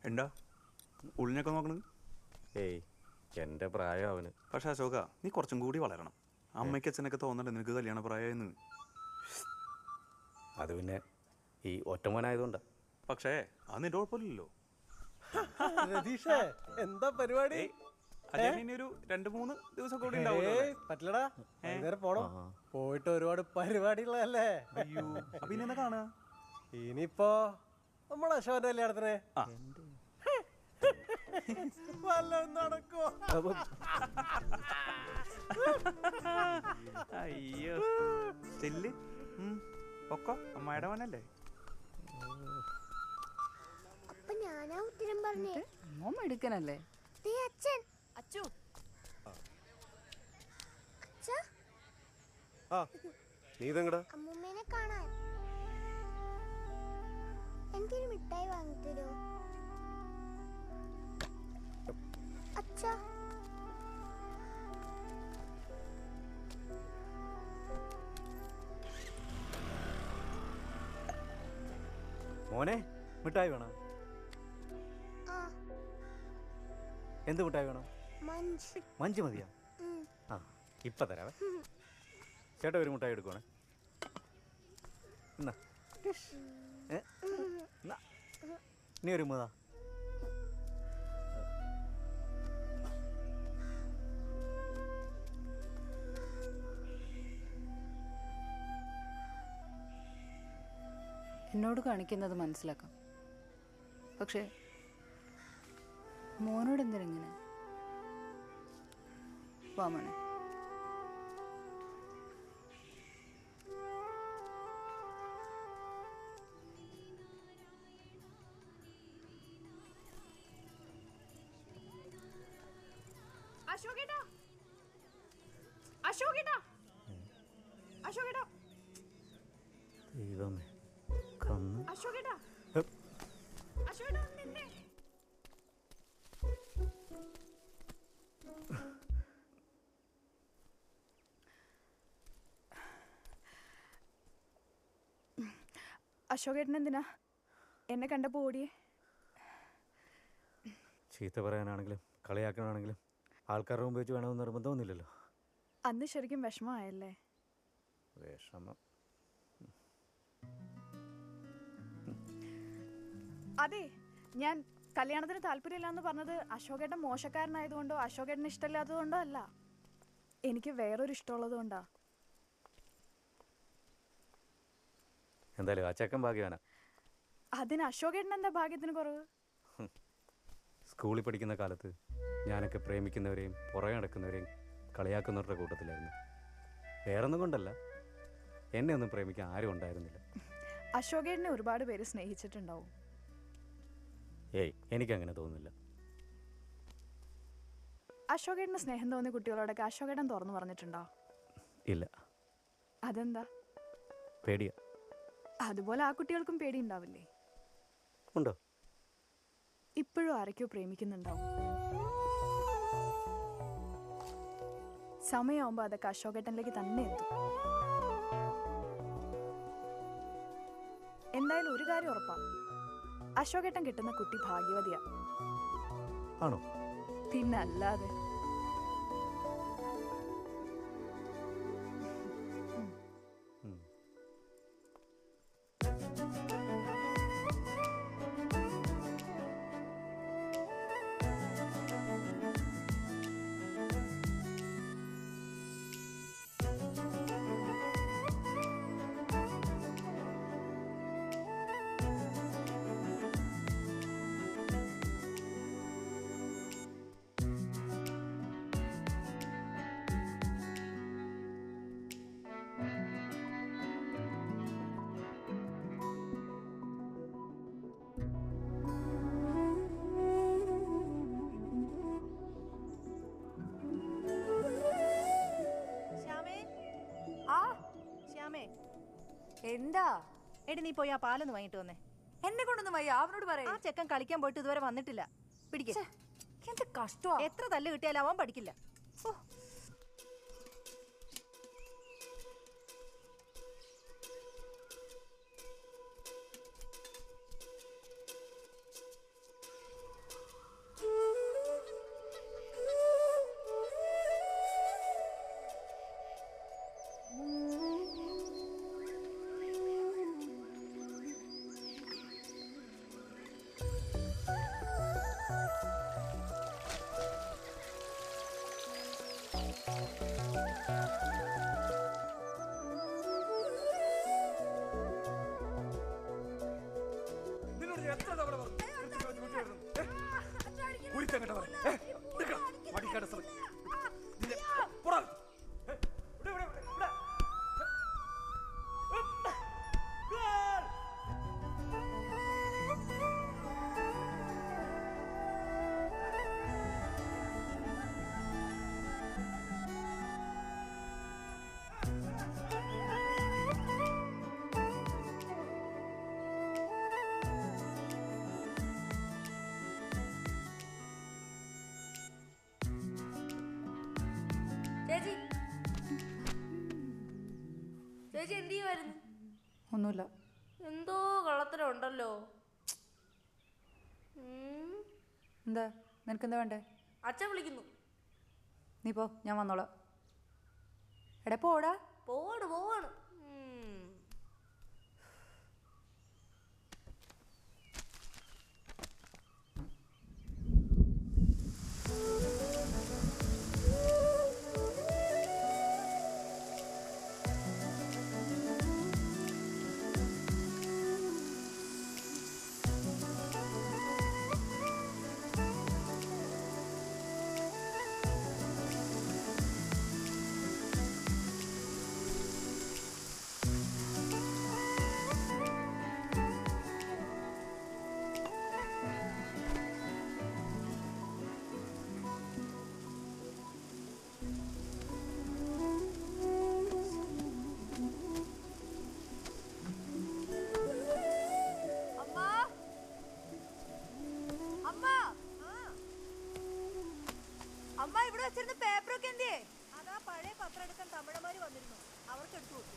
എന്താ ഉള്ളിനൊക്കെ നോക്കണത്? ഏയ്, എൻ്റെ പ്രായം അവന്. പക്ഷെ അശോക, നീ കുറച്ചും കൂടി വളരണം. അമ്മയ്ക്ക് അച്ഛനൊക്കെ തോന്നണ്ടേ നിനക്ക് കല്യാണ പ്രായമെന്ന്? അത് പിന്നെ ഈ ഒറ്റമോനായതുകൊണ്ടാ. പക്ഷേ അത് നിന്റെ കുഴപ്പമില്ലല്ലോ. രതീഷേ, എന്താ പരിപാടി? ഒരു 2-3 ദിവസം കൂടി ഉണ്ടാവുമല്ലോ. പറ്റില്ലടാ, വൈകുന്നേരം പോണം. പോയിട്ട് ഒരുപാട് പരിപാടികളല്ലേ. അയ്യോ, പിന്നെ കാണുക. ഇനിയിപ്പോ നമ്മളെ അശോകന്റെ കല്യാണത്തിന് വല്ലതും നടക്കുവോ? അയ്യോ ചെല്ല് ഒക്കോ അമ്മായിടെ മോനല്ലേ? അപ്പൊ ഞാനാ ഉത്തരം പറഞ്ഞേ. മോൻ എടുക്കനല്ലേ? അച്ഛൻ അച്ചു അച്ഛാ ആ നീ ഇതെങ്ങടാ? അമ്മൂമ്മേനെ കാണാൻ. എനിക്കൊരു മിഠായി വാങ്ങിത്തരോ അച്ഛാ? മോനെ മിഠായി വേണം? ആ എന്ത് മിഠായി വേണം? മഞ്ച്. മഞ്ച് മതിയാ? ആ ഇപ്പം തരാവേ. ചേട്ടാ ഒരു മിഠായി എടുക്കുവാണേ. എന്നാ നീ ഒരു മുതാ. എന്നോട് കാണിക്കുന്നത് മനസ്സിലാക്കാം, പക്ഷേ മോനോട് എന്തിനെങ്ങനെ? വാ മോനെ. അശോകേട്ടാ, അശോകേട്ടാ, അശോകേട്ടാ, ദൈവമേ കന്ന്. അശോകേട്ടാ, അശോകേട്ടാ നിന്നെ. അശോകേട്ടൻ എന്തിനാ എന്നെ കണ്ടപ്പോ ഓടിയേ? ചീത്ത പറയാനാണെങ്കിലും കളിയാക്കാനാണെങ്കിലും ആൾക്കാരുടെ മുമ്പ് വെച്ച് വേണമെന്ന് നിർബന്ധമൊന്നുമില്ലല്ലോ. അന്ന് ശരിക്കും വിഷമമായല്ലേ? വിഷമം? അതെ, ഞാൻ കല്യാണത്തിന് താല്പര്യമില്ലാന്ന് പറഞ്ഞത് അശോകേട്ടൻ മോശക്കാരനായതുകൊണ്ടോ അശോകേട്ടന് ഇഷ്ടമില്ലാത്തതുകൊണ്ടോ അല്ല. എനിക്ക് വേറൊരു ഇഷ്ടമുള്ളത് കൊണ്ടാ. എന്തായാലും ആ ചെക്കൻ ഭാഗ്യവാനാ. അതിന് അശോകേട്ടൻ എന്താ ഭാഗ്യത്തിന് കുറവ്? സ്കൂളിൽ പഠിക്കുന്ന കാലത്ത് ഞാനൊക്കെ പ്രേമിക്കുന്നവരെയും പുറകെ നടക്കുന്നവരെയും കളിയാക്കുന്നവരുടെ കൂട്ടത്തിലായിരുന്നു. വേറൊന്നും കൊണ്ടല്ല, എന്നെ ഒന്നും പ്രേമിക്കാൻ ആരും ഉണ്ടായിരുന്നില്ല. അശോകേട്ടനെ ഒരുപാട് പേര് സ്നേഹിച്ചിട്ടുണ്ടാവും. ഏയ് എനിക്കങ്ങനെ തോന്നുന്നില്ല. അശോകേട്ടന് സ്നേഹം തോന്നിയ കുട്ടികളോടൊക്കെ അശോകേട്ടൻ തുറന്നു പറഞ്ഞിട്ടുണ്ടോ? ഇല്ല. അതെന്താ? പേടിയാ. അതുപോലെ ആ കുട്ടികൾക്കും പേടി ഉണ്ടാവില്ലേ? ഉണ്ടോ? ഇപ്പോഴും ആരൊക്കെയോ പ്രേമിക്കുന്നുണ്ടാവും. സമയമാകുമ്പോ അതൊക്കെ അശോകേട്ടനിലേക്ക് തന്നെ എത്തും. എന്തായാലും ഒരു കാര്യം ഉറപ്പാ, അശോകേട്ടൻ കിട്ടുന്ന കുട്ടി ഭാഗ്യവതിയാ. ആണോ? പിന്നെ അല്ലാതെ. എന്താ? എടി നീ പോയി ആ പാലൊന്ന് വാങ്ങിട്ട് വന്നേ. എന്നെ കൊണ്ടൊന്നും വയ്യ, അവനോട് പറയാ. ആ ചെക്കൻ കളിക്കാൻ പോയിട്ട് ഇതുവരെ വന്നിട്ടില്ല. പിടിക്കേ. എന്ത് കഷ്ടമാ. എത്ര തല്ല് കിട്ടിയാലും അവൻ പഠിക്കില്ല. ചേച്ചി ചേച്ചി എന്ത് ചെയ്യുമായിരുന്നു? ഒന്നുമില്ല. എന്തോ കള്ളത്തരം ഉണ്ടല്ലോ. എന്താ നിനക്കെന്താ വേണ്ടേ? അച്ഛൻ വിളിക്കുന്നു. നീ പോ, ഞാൻ വന്നോളാം. എടാ പോടാ. പോവാണ് പോവാണ്. അമ്മ ഇവിടെ വെച്ചിരുന്ന പേപ്പറൊക്കെ എന്തേ? അതാ പഴയ പത്രം എടുക്കാൻ തമിഴന്മാര് വന്നിരുന്നു, അവർക്ക് എടുത്തു കൊടുത്തു.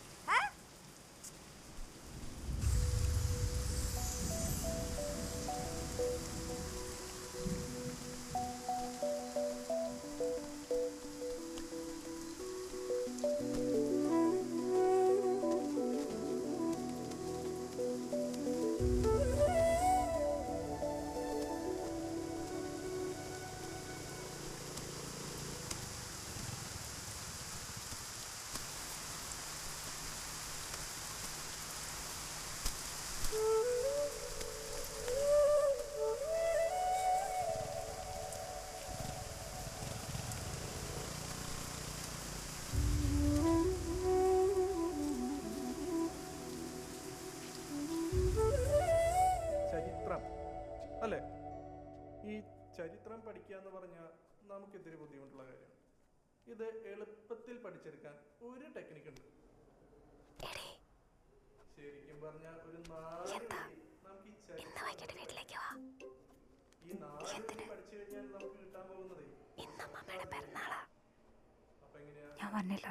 ചരിത്രം അല്ലേ? ഈ ചരിത്രം പഠിക്കുക എന്ന് പറഞ്ഞാൽ നമുക്കിത്തിരി ബുദ്ധിമുട്ടുള്ള കാര്യമാണ്. ഇത് എളുപ്പത്തിൽ പഠിച്ചെടുക്കാൻ ഒരു ടെക്നിക്ക് ഉണ്ട്. ശരിക്കും പറഞ്ഞാൽ ഒരു 4 വഴി നമുക്ക് ഈ ചരിത്രം പഠിച്ചു കഴിഞ്ഞാൽ നമുക്ക് കിട്ടാൻ പോകുന്നത്. ഞാൻ വന്നില്ല,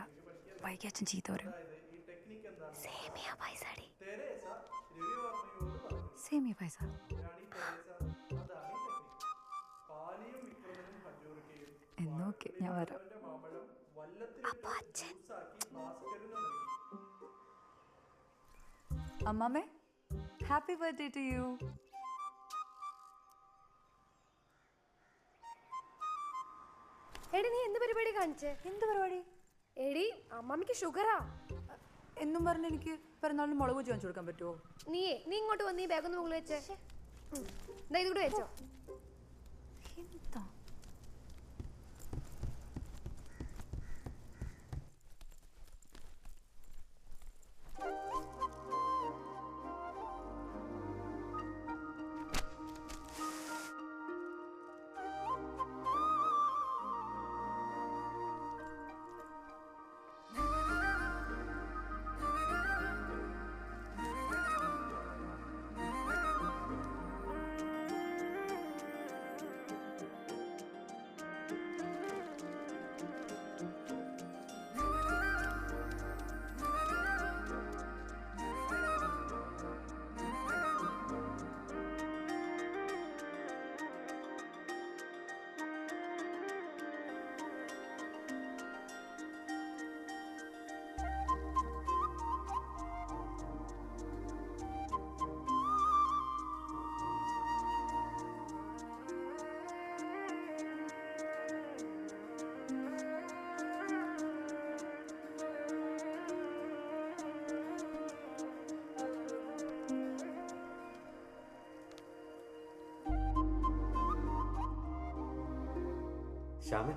വൈകി അച്ഛൻ ചീത്ത വരും. സേമിയ പായസ. എന്നോക്കെ ഞാൻ വരാം. അമ്മാമേ, ഹാപ്പി ബർത്ത്ഡേ ടു യു. എടി നീ എന്ത് പരിപാടി കാണിച്ചേ? എന്ത് പരിപാടി? എടി അമ്മാമിക്ക് ഷുഗറാ എന്നും പറഞ്ഞ് എനിക്ക് പിറന്നാളിന് മുളക് വെച്ച് വാങ്ങിച്ചു കൊടുക്കാൻ പറ്റുമോ? നീ ഇങ്ങോട്ട് വന്ന് ഈ ബാഗ് ഒന്ന് മുകളിൽ വെച്ചേ. ഇത് കൂടെ വെച്ചോ. എന്താ ശ്യാമേ,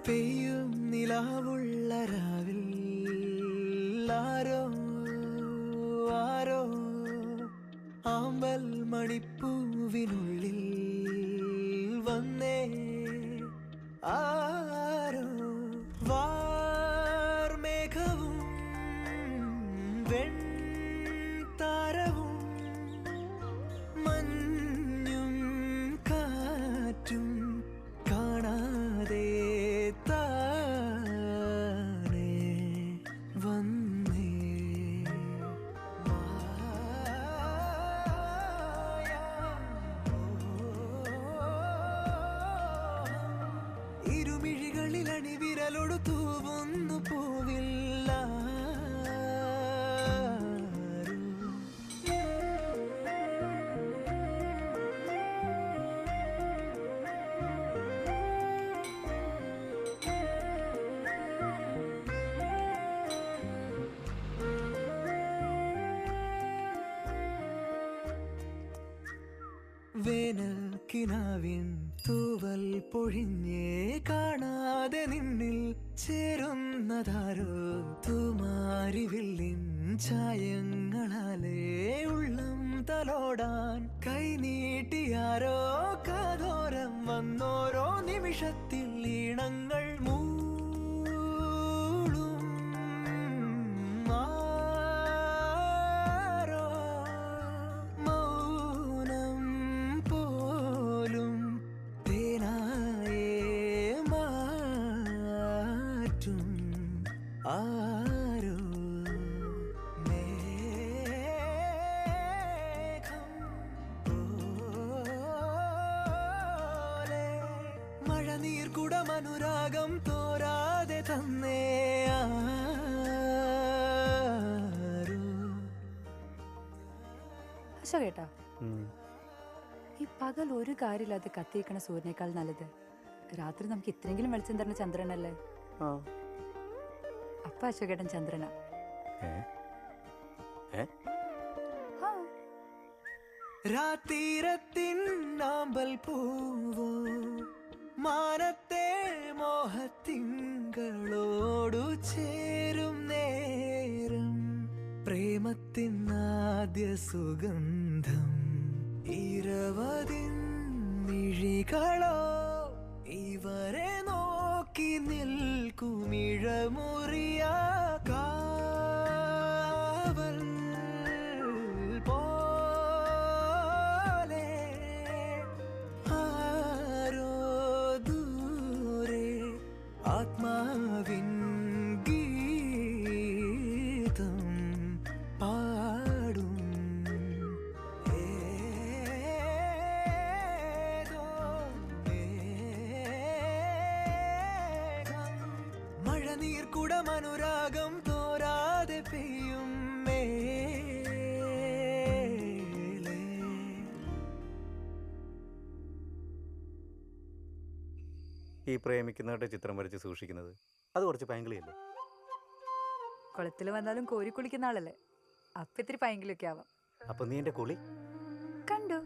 പെയ്യും നിലാവുള്ള രാവിൽ ആരോ ആരോ ആമ്പൽ മണിപ്പൂവിനുള്ളിൽ വന്നേ ആരോ വാർമേഘവും വെൺതാരവും മഞ്ഞും കാറ്റും കാണാതെ താനേ വന്നേ ഇരുമിഴികളിൽ അണിവിരലൊടു തൂവുന്നു പോവില്ല വേനൽ കിനാവിൻ തൂവൽ പൊഴിഞ്ഞേ കാണാതെ നിന്നിൽ ചേരുന്നതാരോ തൂമാരിവില്ലിൻ ചായങ്ങളാലേ ഉള്ളം തലോടാൻ കൈനീട്ടിയാരോ കാതോരം വന്നോരോ നിമിഷത്തിൽ ഈണങ്ങൾ മൂളും ആരോ മൗനം പോലും തേനായേ മാറ്റും ആരോ മേഘം പോലെ മഴനീർ കുടമനുരാഗം തോരാതെ തന്നേ ആരോ. അശോകേട്ടാ, ഈ പകൽ ഒരു കാര്യമില്ലാതെ കത്തിയിരിക്കണ സൂര്യനേക്കാൾ നല്ലത് രാത്രി നമുക്ക് ഇത്രയെങ്കിലും വെളിച്ചം തരുന്ന ചന്ദ്രനല്ലേ? അപ്പൊ അശോകേട്ടൻ ചന്ദ്രനാ. രാത്തീരത്തിൻ ആമ്പൽ പൂവോ മാനത്തെ മോഹത്തിങ്കളോടു ചേരും നേരം പ്രേമത്തിൻ ആദ്യ സുഗന്ധം ഇരവതിൻ മിഴികളോ ഇവരെ നോക്കി നിൽക്കുമിഴമുറിയ കാവൽ പോലെ ആരോ ദൂരെ ആത്മാവിൻ ഗീതം പാടും മഴനീർ കുടമനുരാഗം തോരാതെ പെയ്യും മേലേ. ഈ പ്രേമിക്കുന്നവരുടെ ചിത്രം വരച്ച് സൂക്ഷിക്കുന്നത് അത് കുറച്ച് പൈങ്കിളിയല്ലേ? കുളത്തിൽ വന്നാലും കോരി കുളിക്കുന്ന ആളല്ലേ, അപ്പൊ ഇത്തിരി പൈങ്കിലൊക്കെ ആവാം. അപ്പൊ നീ എന്റെ കുളി കണ്ടു.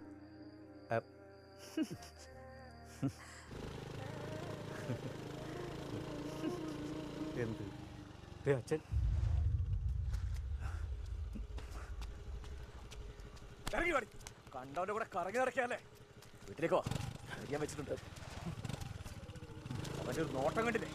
എന്ത് അച്ഛൻ ഇറങ്ങി പാടി കണ്ടവന്റെ കൂടെ കറങ്ങി നടക്കാല്ലേ? വീട്ടിലേക്കോ ഞാൻ വെച്ചിട്ടുണ്ട്. അവന്റെ ഒരു നോട്ടം കണ്ടില്ലേ?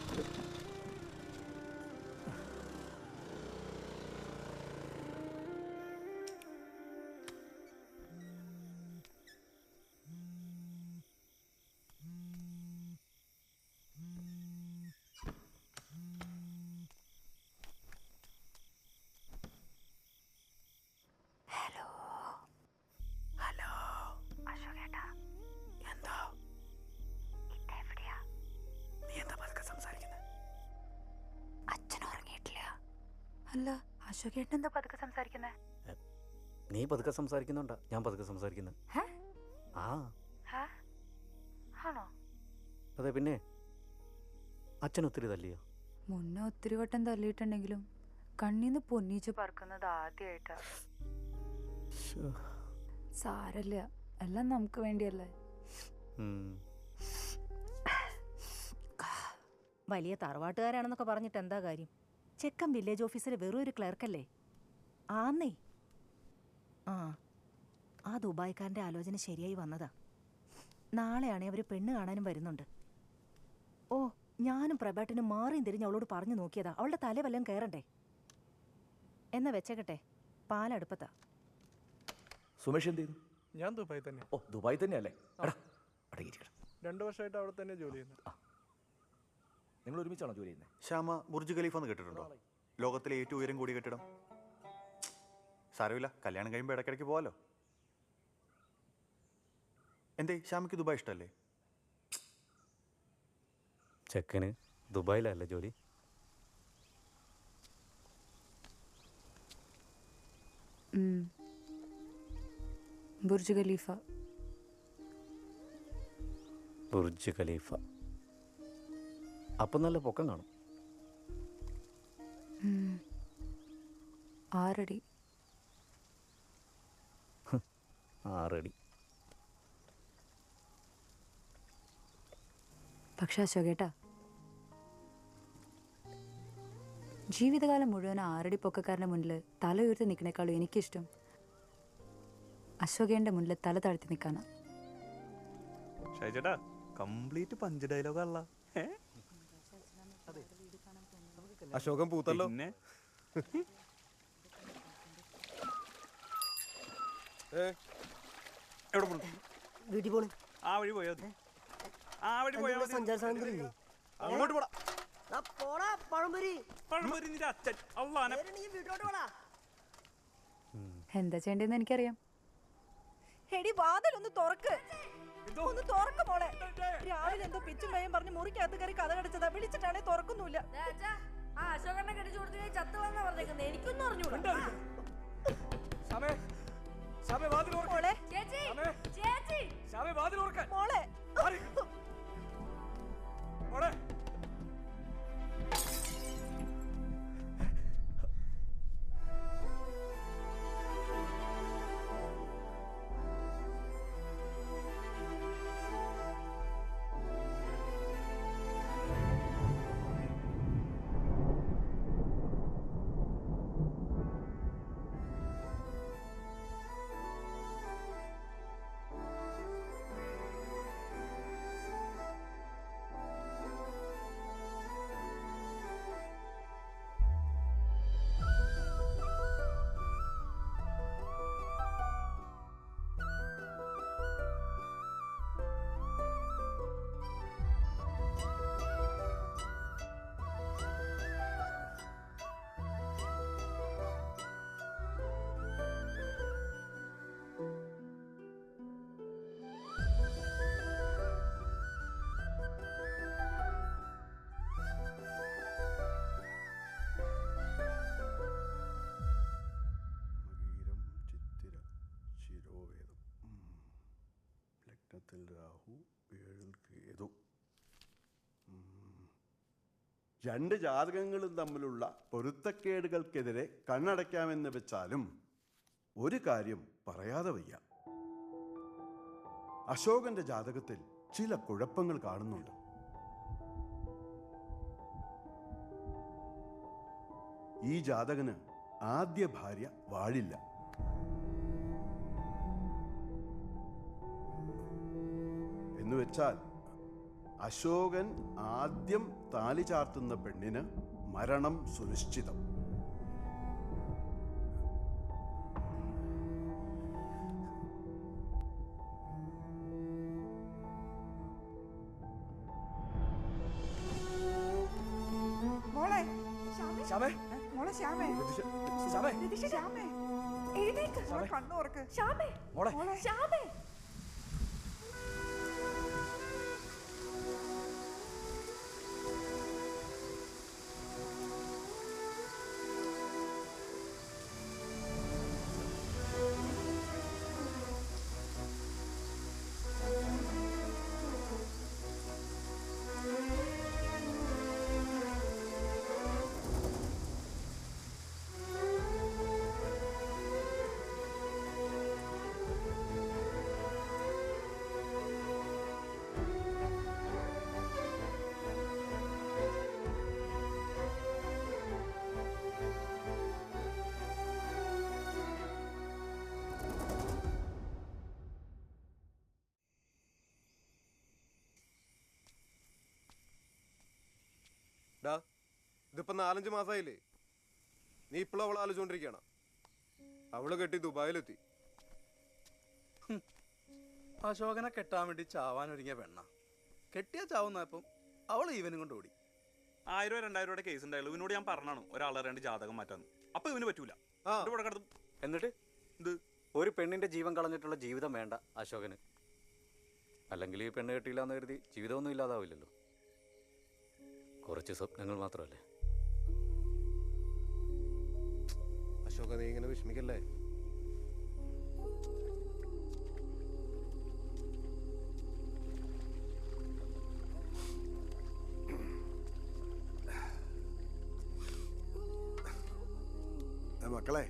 അല്ല, അശോകേട്ടൻ എന്താ പതുക്കെ സംസാരിക്കുന്നേ? നീ പതുക്കെ സംസാരിക്കുന്നുണ്ടാ ഞാൻ പതുക്കെ സംസാരിക്കുന്നത്? ആ ആണോ? അതെ. പിന്നെ അച്ഛൻ ഒത്തിരി തല്ലിയോ? മുന്നേ ഒത്തിരി വട്ടം തല്ലിയിട്ടുണ്ടെങ്കിലും കണ്ണീന്ന് പൊന്നീച്ച് പറക്കുന്നത് ആദ്യമായിട്ടാ. സാരല്ല, എല്ലാം നമുക്ക് വേണ്ടിയല്ലേ. വലിയ തറവാട്ടുകാരാണെന്നൊക്കെ പറഞ്ഞിട്ട് എന്താ കാര്യം? ചെക്കൻ വില്ലേജ് ഓഫീസിൽ വെറും ഒരു ക്ലർക്കല്ലേ? ആന്നേ. ആ ദുബായ്ക്കാരൻ്റെ ആലോചന ശരിയായി വന്നതാ. നാളെയാണേ അവർ പെണ്ണ് കാണാനും വരുന്നുണ്ട്. ഓ, ഞാനും പ്രഭാട്ടിനും മാറിയും തിരിഞ്ഞ് അവളോട് പറഞ്ഞു നോക്കിയതാ. അവളുടെ തല വല്ലതും കയറണ്ടേ? എന്നാ വെച്ചേക്കട്ടെ, പാലടുപ്പത്താ. സുമേഷ് എന്ത് ചെയ്തു? ഞാൻ ദുബായി തന്നെ. ഓ, ദുബായ് തന്നെയല്ലേ? 2 വർഷമായിട്ട് അവിടെ തന്നെ ജോലി ചെയ്യുന്നത്. നിങ്ങൾ ഒരുമിച്ചാണോ ജോലി ചെയ്യുന്നത്? ശ്യാമ ബുർജ് ഖലീഫ എന്ന് കേട്ടിട്ടുണ്ടോ? ലോകത്തിലെ ഏറ്റവും ഉയരം കൂടിയ കെട്ടിടം. സാരമില്ല, കല്യാണം കഴിയുമ്പോൾ ഇടയ്ക്കിടയ്ക്ക് പോവാലോ. എന്തേ ശ്യാമയ്ക്ക് ദുബായ് ഇഷ്ടമല്ലേ? ചെക്കന് ദുബായിലല്ലേ ജോലി? Burj Khalifa. Burj Khalifa. അപ്പം നല്ല പൊക്കം കാണും. 6 അടി. 6 അടി. പക്ഷെ അശോകേട്ടാ, ജീവിതകാലം മുഴുവൻ 6 അടി പൊക്കക്കാരൻ്റെ മുന്നിൽ തല ഉയർത്തി നിൽക്കണേക്കാളും എനിക്കിഷ്ടം അശോകേൻ്റെ മുന്നിൽ തല താഴ്ത്തി നിൽക്കാനാ. ഷൈജേട്ടാ, കംപ്ലീറ്റ് പഞ്ച് ഡയലോഗല്ല. അശോകൻ പൂത്തല്ലോ. വീട്ടിൽ പോണേ. ആ വഴി പോയാ സഞ്ചാര സാധനങ്ങളില്ലേ? അങ്ങോട്ട് പോടാ. പഴംപൊരി നിന്റെ അച്ഛൻ അള്ളാനെ. എന്താ ചെയ്യേണ്ടതെന്ന് എനിക്കറിയാം. എടി വാതിലൊന്ന് തുറക്ക്. ഒന്ന് തുറക്ക് മോളെ. രാവിലെ എന്തോ പിച്ചും പയ്യും പറഞ്ഞ് മുറിക്കകത്ത് കയറി കഥ കടിച്ചതാ. വിളിച്ചിട്ടാണെ തുറക്കുന്നില്ല. അശോകണ്ണെ കെട്ടിച്ചു കൊടുത്ത് ചത്തു വന്നാ പറഞ്ഞേക്കുന്നത്. എനിക്കൊന്നും അറിഞ്ഞൂടാ. മോളെ ചേച്ചി, ചേച്ചി, മോളെ രാഹു 7 കേതു. 2 ജാതകങ്ങളും തമ്മിലുള്ള പൊരുത്തക്കേടുകൾക്കെതിരെ കണ്ണടയ്ക്കാമെന്ന് വെച്ചാലും ഒരു കാര്യം പറയാതെ വയ്യ. അശോകന്റെ ജാതകത്തിൽ ചില കുഴപ്പങ്ങൾ കാണുന്നുണ്ട്. ഈ ജാതകന് ആദ്യ ഭാര്യ വാഴില്ല. എന്നുവെച്ചാൽ അശോകൻ ആദ്യം താലി ചാർത്തുന്ന പെണ്ണിന് മരണം സുനിശ്ചിതം. മോളെ ശ്യാമേ, മോളെ ശ്യാമേ, ശ്യാമേ എഴുന്നേക്ക്. കണ്ണു തുറക്ക്. ശ്യാമേ, മോളെ ശ്യാമേ. ഇതിപ്പോ 4-5 മാസമായില്ലേ? നീ ഇപ്പോഴും അവളെ ആലോചിച്ചോണ്ടിരിക്കണം. അവള് കെട്ടി ദുബായിലെത്തി. അശോകനെ കെട്ടാൻ വേണ്ടി ചാവാനൊരുങ്ങിയ പെണ്ണ. കെട്ടിയാ ചാവുന്നപ്പം അവൾ ഈവനും കൊണ്ട് ഓടി. 1000-2000 കേസ് ഉണ്ടായാലും ഇവനോട് ഞാൻ പറഞ്ഞാണ് ഒരാളറിയാണ്ട് ജാതകം മാറ്റാന്ന്. അപ്പൊ ഇവന് പറ്റൂല. എന്നിട്ട് ഇത് ഒരു പെണ്ണിന്റെ ജീവൻ കളഞ്ഞിട്ടുള്ള ജീവിതം വേണ്ട അശോകന്. അല്ലെങ്കിൽ ഈ പെണ്ണ് കെട്ടിയില്ല എന്ന് കരുതി ജീവിതമൊന്നും ഇല്ലാതാവില്ലല്ലോ. കുറച്ച് സ്വപ്നങ്ങൾ മാത്രമല്ലേ. അശോക, നീ ഇങ്ങനെ വിഷമിക്കല്ലേ? മക്കളെ,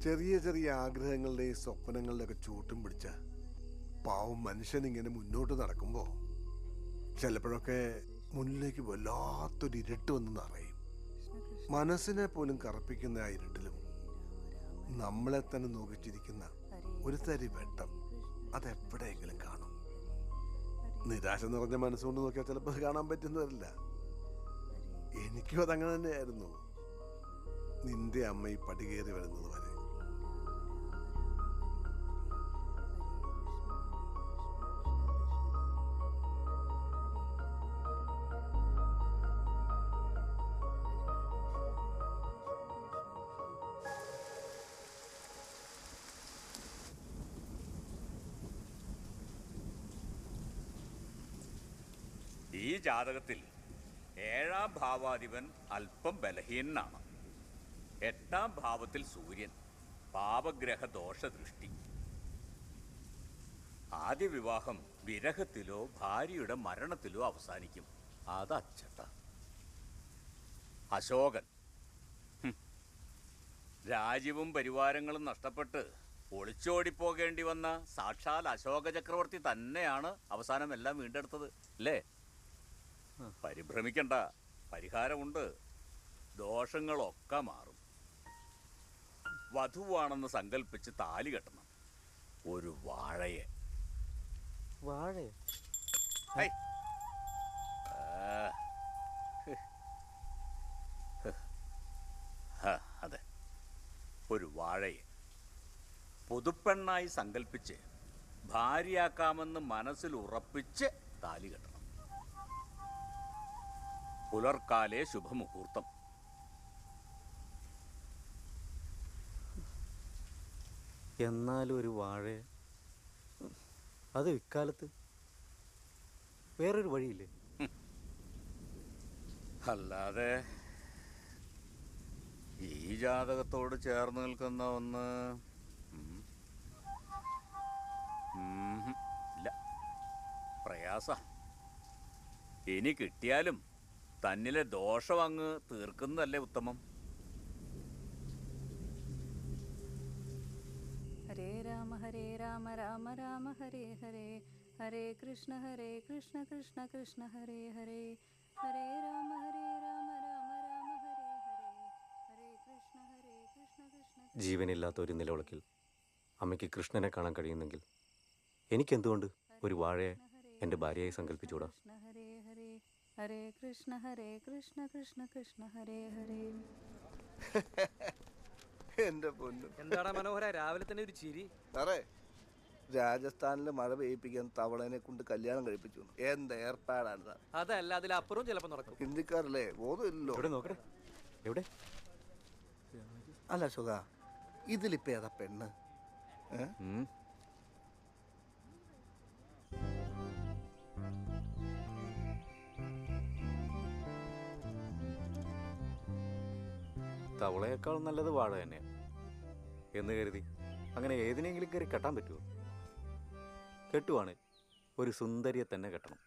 ചെറിയ ചെറിയ ആഗ്രഹങ്ങളുടെയും സ്വപ്നങ്ങളുടെയൊക്കെ ചൂട്ടും പിടിച്ച പാവം മനുഷ്യൻ ഇങ്ങനെ മുന്നോട്ട് നടക്കുമ്പോൾ ചിലപ്പോഴൊക്കെ മുന്നിലേക്ക് വല്ലാത്തൊരു ഇരുട്ട് വന്ന് നിറയും. മനസ്സിനെ പോലും കറപ്പിക്കുന്ന ആ ഇരുട്ടിലും നമ്മളെ തന്നെ നോക്കിച്ചിരിക്കുന്ന ഒരു തരി വെട്ടം അതെപ്പോഴെങ്കിലും കാണും. നിരാശ നിറഞ്ഞ മനസ്സുകൊണ്ട് നോക്കിയാൽ ചിലപ്പോൾ കാണാൻ പറ്റുന്നതല്ല. എനിക്കും അതങ്ങനെ തന്നെയായിരുന്നു, നിന്റെ അമ്മ ഈ പടി കയറി വരുന്നത് വരെ. ഈ ജാതകത്തിൽ 7ാം ഭാവാധിപൻ അല്പം ബലഹീനനാണ്. 8ാം ഭാവത്തിൽ സൂര്യൻ, പാപഗ്രഹ ദോഷദൃഷ്ടി. ആദ്യ വിവാഹം വിരഹത്തിലോ ഭാര്യയുടെ മരണത്തിലോ അവസാനിക്കും. അത് അച്ചട്ട. അശോകൻ രാജ്യവും പരിവാരങ്ങളും നഷ്ടപ്പെട്ട് ഒളിച്ചോടിപ്പോകേണ്ടി വന്ന സാക്ഷാൽ അശോക ചക്രവർത്തി തന്നെയാണ് അവസാനം എല്ലാം വീണ്ടെടുത്തത് അല്ലേ? പരിഭ്രമിക്കണ്ട, പരിഹാരമുണ്ട്. ദോഷങ്ങളൊക്കെ മാറും. വധുവാണെന്ന് സങ്കല്പിച്ച് താലി കെട്ടണം. ഒരു വാഴയെ. അതെ, ഒരു വാഴയെ പുതുപ്പെണ്ണായി സങ്കല്പിച്ച് ഭാര്യയാക്കാമെന്ന് മനസ്സിൽ ഉറപ്പിച്ച് താലി കെട്ടണം. പുലർക്കാലെ ശുഭമുഹൂർത്തം. എന്നാലും ഒരു വാഴ, അത് ഇക്കാലത്ത് വേറൊരു വഴിയില്ലേ? അല്ലാതെ ഈ ജാതകത്തോട് ചേർന്ന് നിൽക്കുന്ന ഒന്ന് ഇല്ല. പ്രയാസ. ഇനി കിട്ടിയാലും തന്നിലെ ദോഷം അങ്ങ് തീർക്കുന്നതല്ലേ ഉത്തമം. ഹരേ രാമ രാമ രാമ ഹരേ ഹരേ, ഹരേ കൃഷ്ണ കൃഷ്ണ കൃഷ്ണ ഹരേ ഹരേ, ഹരേ രാമ രാമ രാമ ഹരേ ഹരേ, ഹരേ കൃഷ്ണ കൃഷ്ണ. ജീവനില്ലാത്ത ഒരു നിലവിളക്കിൽ അമ്മയ്ക്ക് കൃഷ്ണനെ കാണാൻ കഴിയുന്നെങ്കിൽ എനിക്കെന്തുകൊണ്ട് ഒരു വാഴയെ എൻ്റെ ഭാര്യയായി സങ്കല്പിച്ചുകൂടാ? ഹരേ ഹരേ, ഹരേ കൃഷ്ണ കൃഷ്ണ കൃഷ്ണ ഹരേ ഹരേ. എന്റെ പൊന്നു, എന്താടാ മനോഹര രാവിലെ തന്നെ ഒരു ചിരി? സാറേ, രാജസ്ഥാനിൽ മഴ പെയ്യിപ്പിക്കാൻ തവളനെ കൊണ്ട് കല്യാണം കഴിപ്പിച്ചു. എന്താ ഏർപ്പാടാണ് സാർ? അതല്ല, അതിലപ്പുറം ചിലപ്പോ നടക്കും. ഹിന്ദിക്കാരല്ലേ, ബോധമില്ലല്ലോ. നോക്കട്ടെ, എവിടെ? അല്ല അശോക, ഇതിലിപ്പോ ഏതാ പെണ്ണ്? തവളയേക്കാൾ നല്ലത് വാഴ തന്നെയാണ് എന്ന് കരുതി അങ്ങനെ ഏതിനെങ്കിലും കയറി കെട്ടാൻ പറ്റുമോ? കെട്ടുവാണ് ഒരു സുന്ദരിയെ തന്നെ കെട്ടണം.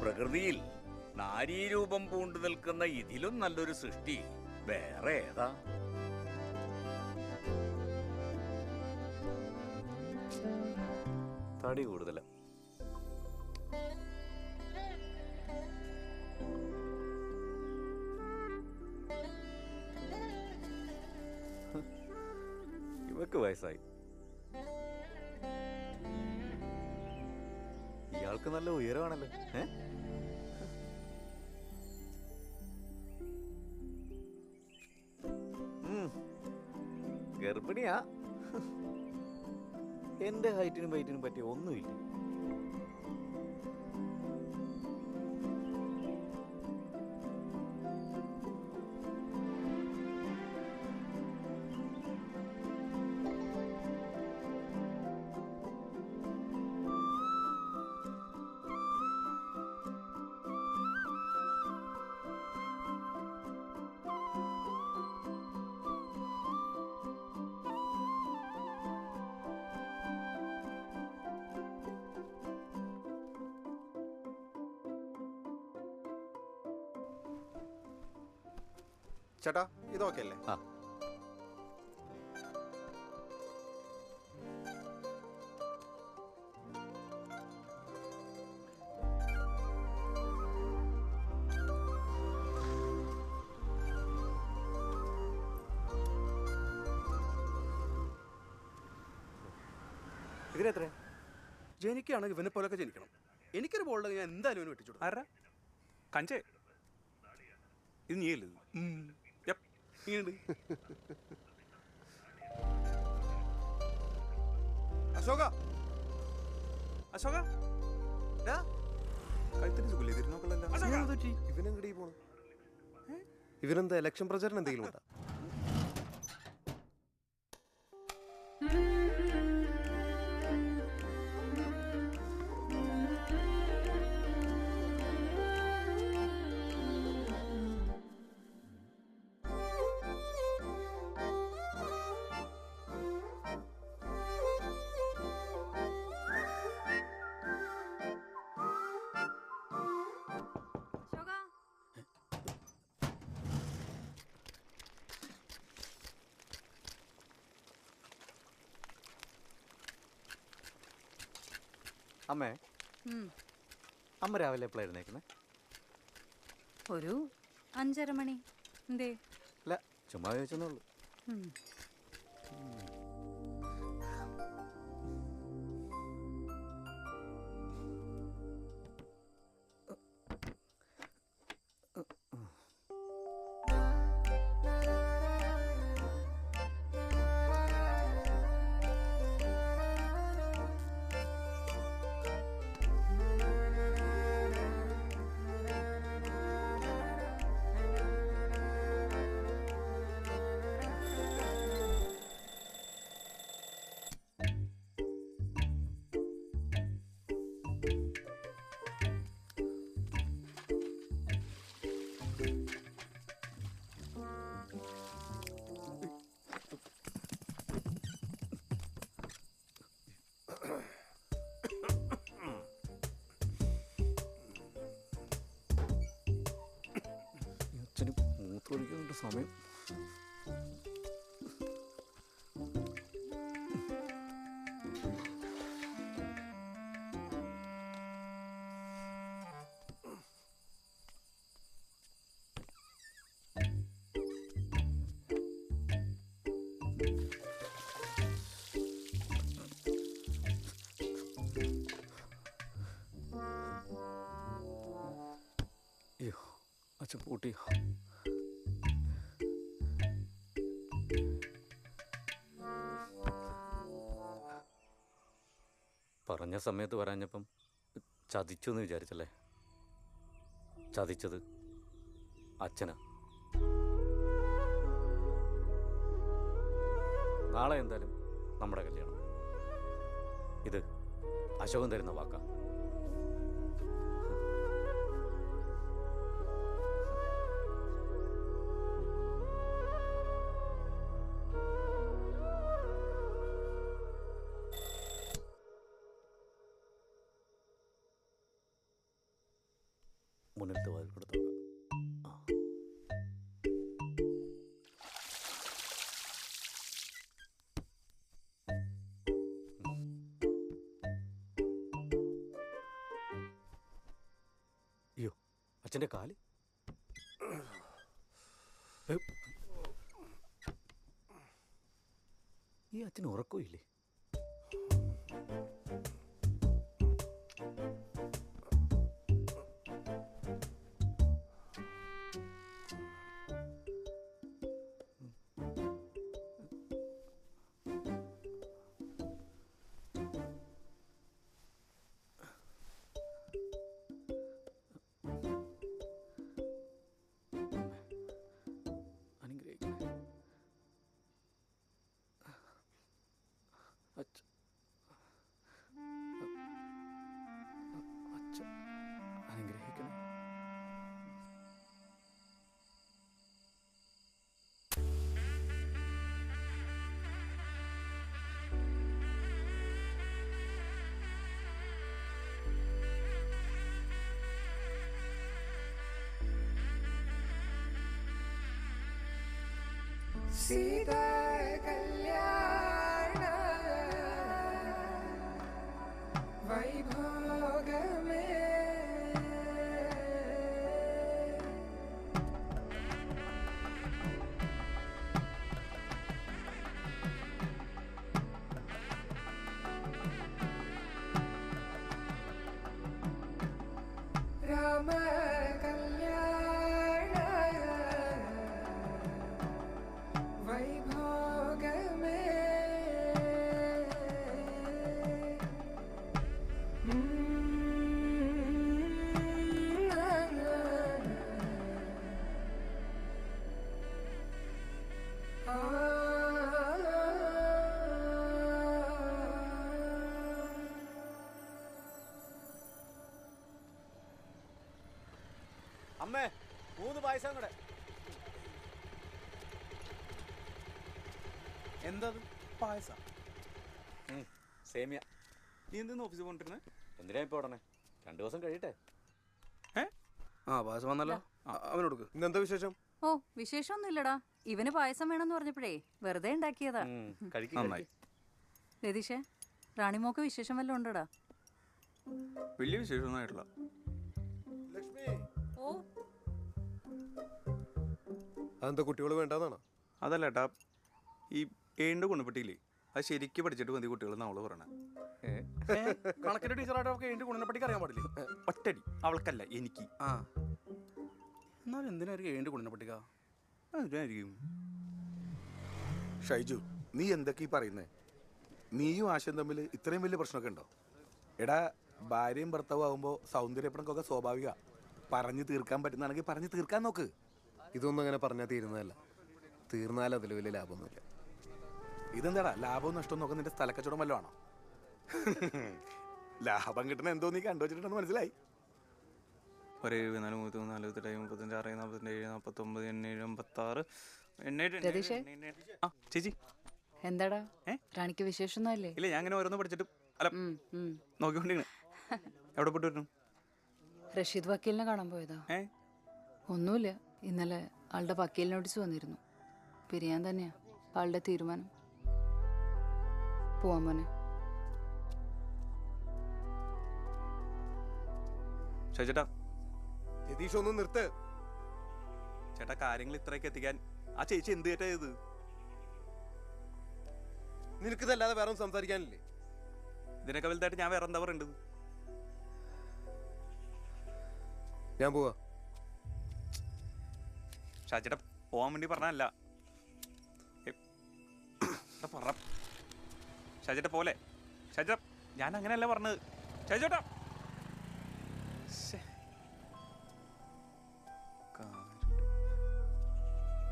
പ്രകൃതിയിൽ നാരീരൂപം പൂണ്ടു നിൽക്കുന്ന ഇതിലും നല്ലൊരു സൃഷ്ടി വേറെ ഏതാ? തടി കൂടുതല. ഇവക്ക് വയസ്സായി. ഇയാൾക്ക് മോൾക്ക് നല്ല ഉയരമാണല്ലോ. ഗർഭിണിയാ? എന്റെ ഹൈറ്റിനും വെയിറ്റിനും പറ്റിയ ഒന്നുമില്ല. ചേട്ടാ ഇതൊക്കെ അല്ലേ? ആ ഇതിനെത്ര? ജനിക്കുകയാണെങ്കിൽ ഇവനെ പോലൊക്കെ ജനിക്കണം. എനിക്കൊരു ബോളിൽ ഞാൻ എന്തായാലും ഇവന് വെട്ടിച്ചു. ആരാ കഞ്ചേ? ഇത് നീയല്ലേ? അശോക, അശോക കഴുത്തിന് സുഖമില്ലേ? ഇവനെങ്ങടി പോണു? ഇവനെന്താ ഇലക്ഷൻ പ്രചാരണം എന്തെങ്കിലും ഉണ്ടോ? അമ്മേ, അമ്മ രാവിലെ എപ്പോഴാണ് എഴുന്നേക്കുന്നത്? ഒരു 5:30 മണി. എന്തേ? അല്ല, ചുമ്മാ ചോദിച്ചെന്നേ ഉള്ളൂ. അച്ഛന് മൂത്തൊഴിക്കുന്നുണ്ട് സമയം. അയ്യോ, അച്ഛൻ പൂട്ടിയോ? പറഞ്ഞ സമയത്ത് പറഞ്ഞപ്പം ചതിച്ചു എന്ന് വിചാരിച്ചല്ലേ? ചതിച്ചത് അച്ഛനാ. നാളെ എന്തായാലും നമ്മുടെ കല്യാണം. ഇത് അശോകൻ തരുന്ന വാക്കാ. മുന്നിലത്തെ വാതിൽ കൊടുത്തു. അയ്യോ, അച്ഛൻ്റെ കാല്. ഈ അച്ഛന് ഉറക്കമില്ലേ? അനുഗ്രഹിക്കണം. സീതാ കല്യാണ വൈഭോഗമേ രാമ കല്യാണ വൈഭോഗമേ അമ്മേ 3 പായസം കൂടെ. എന്താ പായസ? സേമിയ. നീ എന്തെന്ന് ഓഫീസിൽ കൊണ്ടിരുന്നേ? എന്തിനാ ഇപ്പോൾ ഉടനെ? 2 ദിവസം കഴിയട്ടെ. ആ പായസം വന്നല്ലോ, അവനോടുക്ക്. ഇന്നെന്താ വിശേഷം? ഓ വിശേഷമൊന്നുമില്ലടാ. ഇവന് പായസം വേണമെന്ന് പറഞ്ഞപ്പോഴേ വെറുതെ ഉണ്ടാക്കിയതാ. നന്നായി. രതീഷേ, റാണിമോക്ക് വിശേഷം വല്ലതും ഉണ്ടോടാ? വലിയ വിശേഷമൊന്നും ആയിട്ടില്ല. ഓ അതെന്താ കുട്ടികൾ വേണ്ടെന്നാണോ? അതല്ല ഏട്ടാ, ഈ ഏണ്ട് ഗുണപ്പെട്ടില്ലേ, അത് ശരിക്കും പഠിച്ചിട്ട് മതി കുട്ടികൾ നമ്മള് പറയണേ. കണക്കിന്റെ ടീച്ചറായിട്ട് അവൾക്ക് ഏണ്ട് ഗുണനെപ്പറ്റിക്ക് അറിയാൻ പാടില്ലേ? ഒറ്റടി അവൾക്കല്ല, എനിക്ക്. ആ എന്നാലും എന്തിനായിരിക്കും ഏണ്ട് ഗുണനെപ്പറ്റിക്ക? അതിനായിരിക്കും. ഷൈജു, നീ എന്തൊക്കെ ഈ പറയുന്നേ? നീയും ആശയും തമ്മിൽ ഇത്രയും വലിയ പ്രശ്നമൊക്കെ ഉണ്ടോ? എടാ, ഭാര്യയും ഭർത്താവും ആകുമ്പോൾ സൗന്ദര്യപ്പണക്കൊക്കെ സ്വാഭാവിക. പറഞ്ഞു തീർക്കാൻ പറ്റുന്നതാണെങ്കിൽ പറഞ്ഞു തീർക്കാൻ നോക്ക്. ഇതൊന്നും അങ്ങനെ പറഞ്ഞാൽ തീരുന്നതല്ല. തീർന്നാലും അതിൽ വലിയ ലാഭമൊന്നുമില്ല. ഇതെന്താടാ ലാഭവും നഷ്ടവും നോക്കാൻ നിന്റെ സ്ഥലക്കച്ചവടം വല്ലതും ആണോ? ലാഭം കിട്ടണ എന്തോ നീ കണ്ടുവച്ചിട്ടുണ്ടെന്ന് മനസ്സിലായി. 1 4 3 4 45 6 47 49 രതീഷേ? ആ ചേച്ചി എന്താടാ റാണിക്ക് വിശേഷമൊന്നുമല്ലേ? ഇല്ല, ഞാൻ അങ്ങനെ ഓരോന്ന് പഠിച്ചിട്ട് അല്ല നോക്കിക്കൊണ്ടിരുന്നു. എവിടെ പോയിട്ട് വരുന്നു? റഷീദ് വക്കീലിനെ കാണാൻ പോയതാ. ഒന്നുമില്ല, ഇന്നലെ ആളുടെ വക്കീൽ നോട്ടീസ് വന്നിരുന്നു. പിരിയാൻ തന്നെയാ ആളുടെ തീരുമാനം. പോവാൻ മോനെ. ചേട്ടാ രതീഷ് ഒന്ന് നിർത്ത്. ചേട്ടാ, കാര്യങ്ങൾ ഇത്രയൊക്കെ എത്തിക്കാൻ ആ ചേച്ചി എന്ത് കേട്ടാ ഇത്? നിനക്കിതല്ലാതെ വേറെ ഒന്നും സംസാരിക്കാനില്ലേ? ഇതിനൊക്കെ വലുതായിട്ട് ഞാൻ വേറെ എന്താ പറയേണ്ടത്? ഞാൻ പോവാ. ഷാജേട്ടാ, പോവാൻ വേണ്ടി പറഞ്ഞല്ല. പറ ഷാജേട്ടാ, പോലെ. ഷാജേട്ടാ, ഞാൻ അങ്ങനെയല്ല പറഞ്ഞത്. ഷാജേട്ടാ,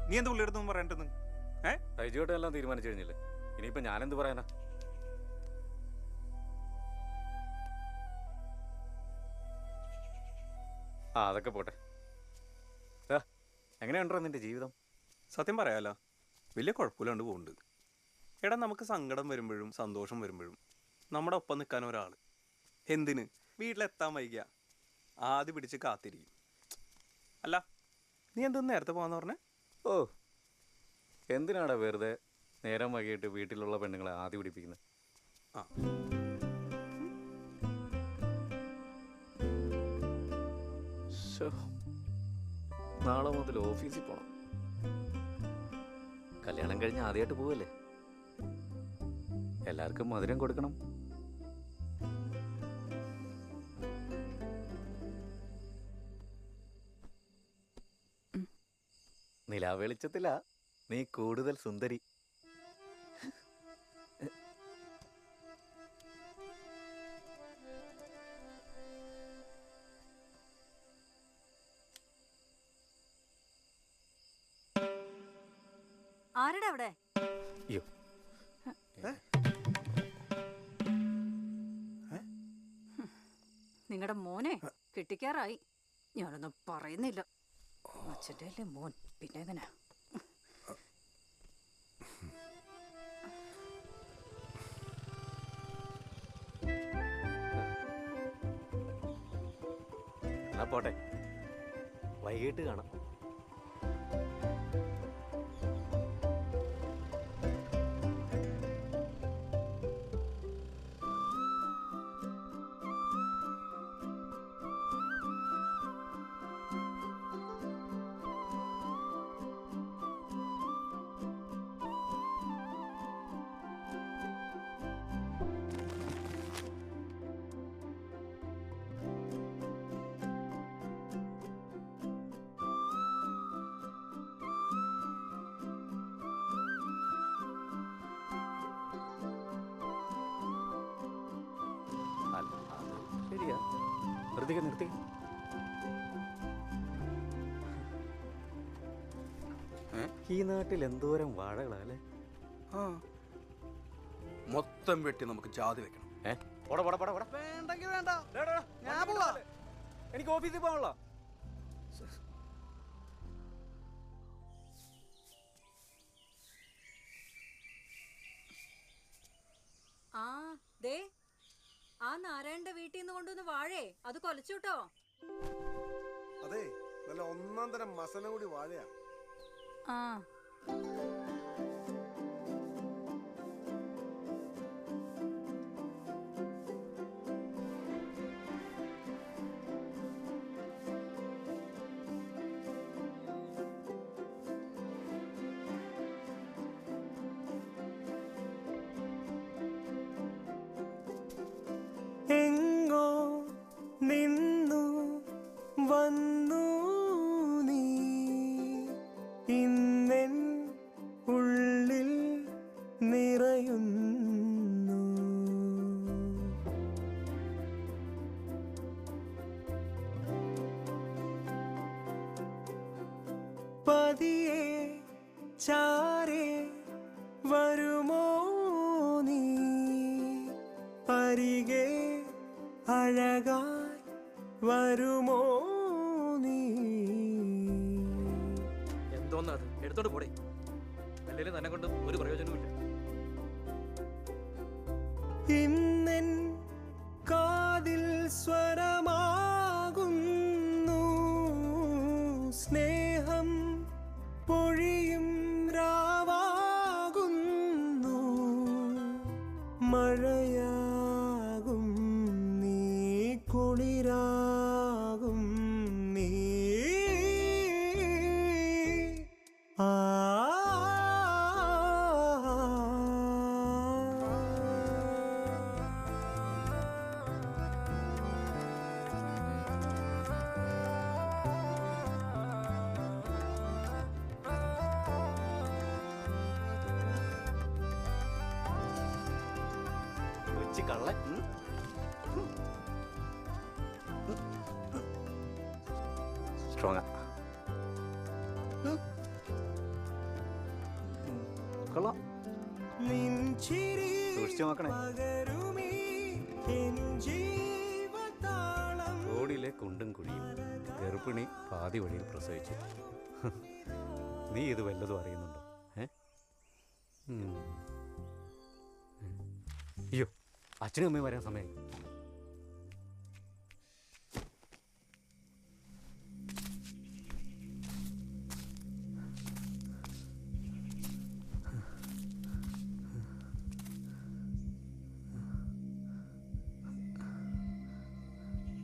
നീ എന്ത് പുള്ളിയെടുത്തൊന്നും പറയണ്ടെന്ന്? ഷൈജുവേട്ടൻ എല്ലാം തീരുമാനിച്ചു കഴിഞ്ഞില്ലേ, ഇനിയിപ്പോ ഞാനെന്ത് പറയാനാ? ആ അതൊക്കെ പോട്ടെ. എങ്ങനെയുണ്ടോ നിന്റെ ജീവിതം? സത്യം പറയാലോ, വലിയ കുഴപ്പമില്ലാണ്ട് പോകുന്നുണ്ട്. എടാ, നമുക്ക് സങ്കടം വരുമ്പോഴും സന്തോഷം വരുമ്പോഴും നമ്മുടെ ഒപ്പം നിൽക്കാൻ ഒരാൾ. എന്തിന്? വീട്ടിലെത്താൻ വൈകിയ ആദ്യം പിടിച്ച് കാത്തിരിക്കും. അല്ല, നീ എന്തെന്ന് നേരത്തെ പോകാന്ന് പറഞ്ഞേ? ഓ, എന്തിനാടാ വെറുതെ നേരം വൈകിട്ട് വീട്ടിലുള്ള പെണ്ണുങ്ങളെ ആദ്യം പിടിപ്പിക്കുന്നത്? ആ നാളെ മുതൽ ഓഫീസിൽ പോണം. കല്യാണം കഴിഞ്ഞ് ആദ്യമായിട്ട് പോവല്ലേ, എല്ലാവർക്കും മധുരം കൊടുക്കണം. നിലാവെളിച്ചത്തില നീ കൂടുതൽ സുന്ദരി. ആരുടെ അവിടെ? അയ്യോ, നിങ്ങളുടെ മോനെ കെട്ടിക്കാറായി. ഞാനൊന്നും പറയുന്നില്ല. അച്ഛൻ്റെ അല്ലേ മോൻ, പിന്നെ എങ്ങനെ? എന്നാ പോട്ടെ, വൈകിട്ട് കാണാം. ശരിയാ, നിർത്തി. ഈ നാട്ടിൽ എന്തോരം വാഴകളല്ലേ. മൊത്തം വെട്ടി നമുക്ക് ജാതി വെക്കണം. വേണ്ടെങ്കിൽ വേണ്ട, ഞാൻ പോവാ. എനിക്ക് ഓഫീസിൽ പോകാനുള്ള. ആ ദേ, ആ നാരായണന്റെ വീട്ടിൽ നിന്ന് കൊണ്ടുവന്ന് വാഴേ അത് കൊലച്ചൂട്ടോ. അതെ, നല്ല ഒന്നാം തരം മസന കൂടി വാഴയാ. ആ എങ്ങോ നിന്നു വന്നു നീ ഇന്നെൻ ഉള്ളിൽ നിറയുന്നു. പതിയെ ചാരേ വരുമോ നീ അരികെ അഴകായി വരുമോ നീ? എന്തോന്നാ അത്? എടുത്തോണ്ട് പോടേ, അല്ലെങ്കിൽ തന്നെ കൊണ്ട് ഒരു പ്രയോജനവുമില്ല. ഇന്നെൻ കാതിൽ സ്വരമാകുന്നു സ്നേഹം പൊഴിയും രാവാകുന്നു മഴയാകും നീ കുളിരാകും നീ. കള്ളൻ സ്ട്രോങ്ങാ. കൊള്ളാം, സൂക്ഷിച്ചു നോക്കണേ. റോഡിലെ കുണ്ടും കുഴിയും ഗർഭിണി പാതി വഴിയിൽ പ്രസവിച്ചു. നീ ഇത് വല്ലതും അറിയുന്നുണ്ടോ? അയ്യോ, അച്ഛനും അമ്മയും വരാൻ സമയമായി.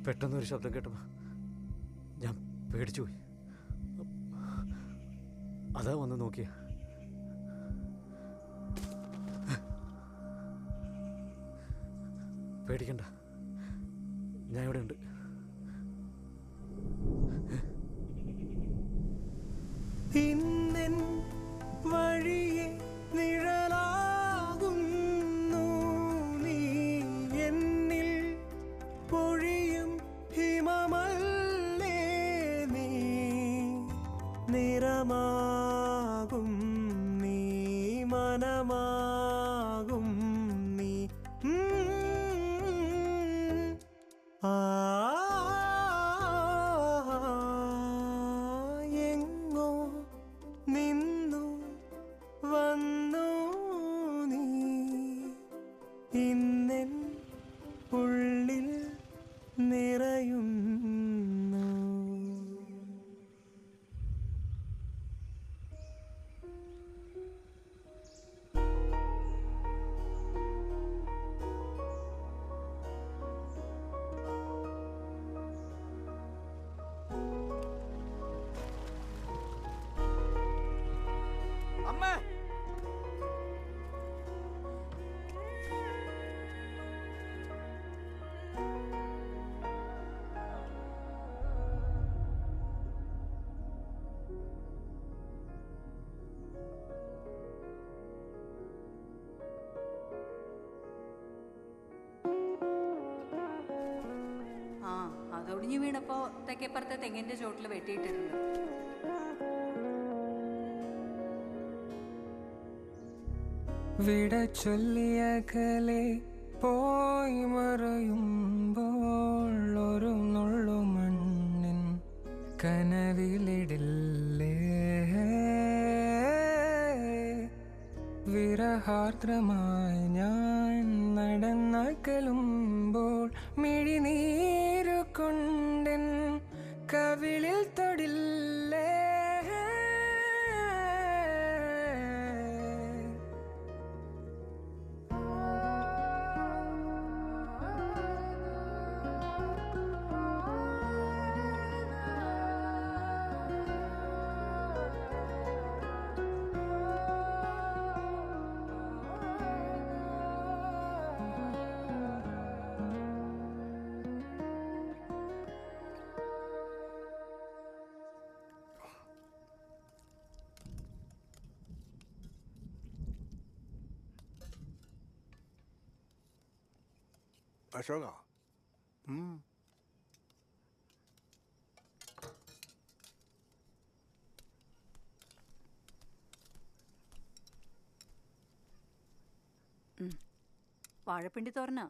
പെട്ടെന്നൊരു ശബ്ദം കേട്ടപ്പോൾ ഞാൻ പേടിച്ചു പോയി. അതാ വന്ന് നോക്കിയ. പേടിക്കണ്ട, ഞാൻ ഇവിടെ ഉണ്ട്. ഇന്നെൻ വഴിയെ നിഴലാകുന്നു നീ എന്നിൽ പൊഴിയും ഹിമമല്ലേ നീ നിറമാകും നീ മനമാകും നീ. ആ ഒടിഞ്ഞു വീണപ്പോ തെക്കേപ്പുറത്തെ തെങ്ങിന്റെ ചോട്ടിൽ വെട്ടിയിട്ടിട്ടുണ്ട്. വിട ചൊല്ലിയകലെ പോയി മറയുമ്പോൾ ഒരു നുള്ളു മണ്ണിൻ കനവിലിടില്ലേ വിരഹാർദ്രമായി ഞാൻ നടന്നകലുമ്പോൾ മിഴിനീരു കൊണ്ടൻ കവിളിൽ തൊടില്ലേ അശോക വാഴപ്പിണ്ടി തോരനാ.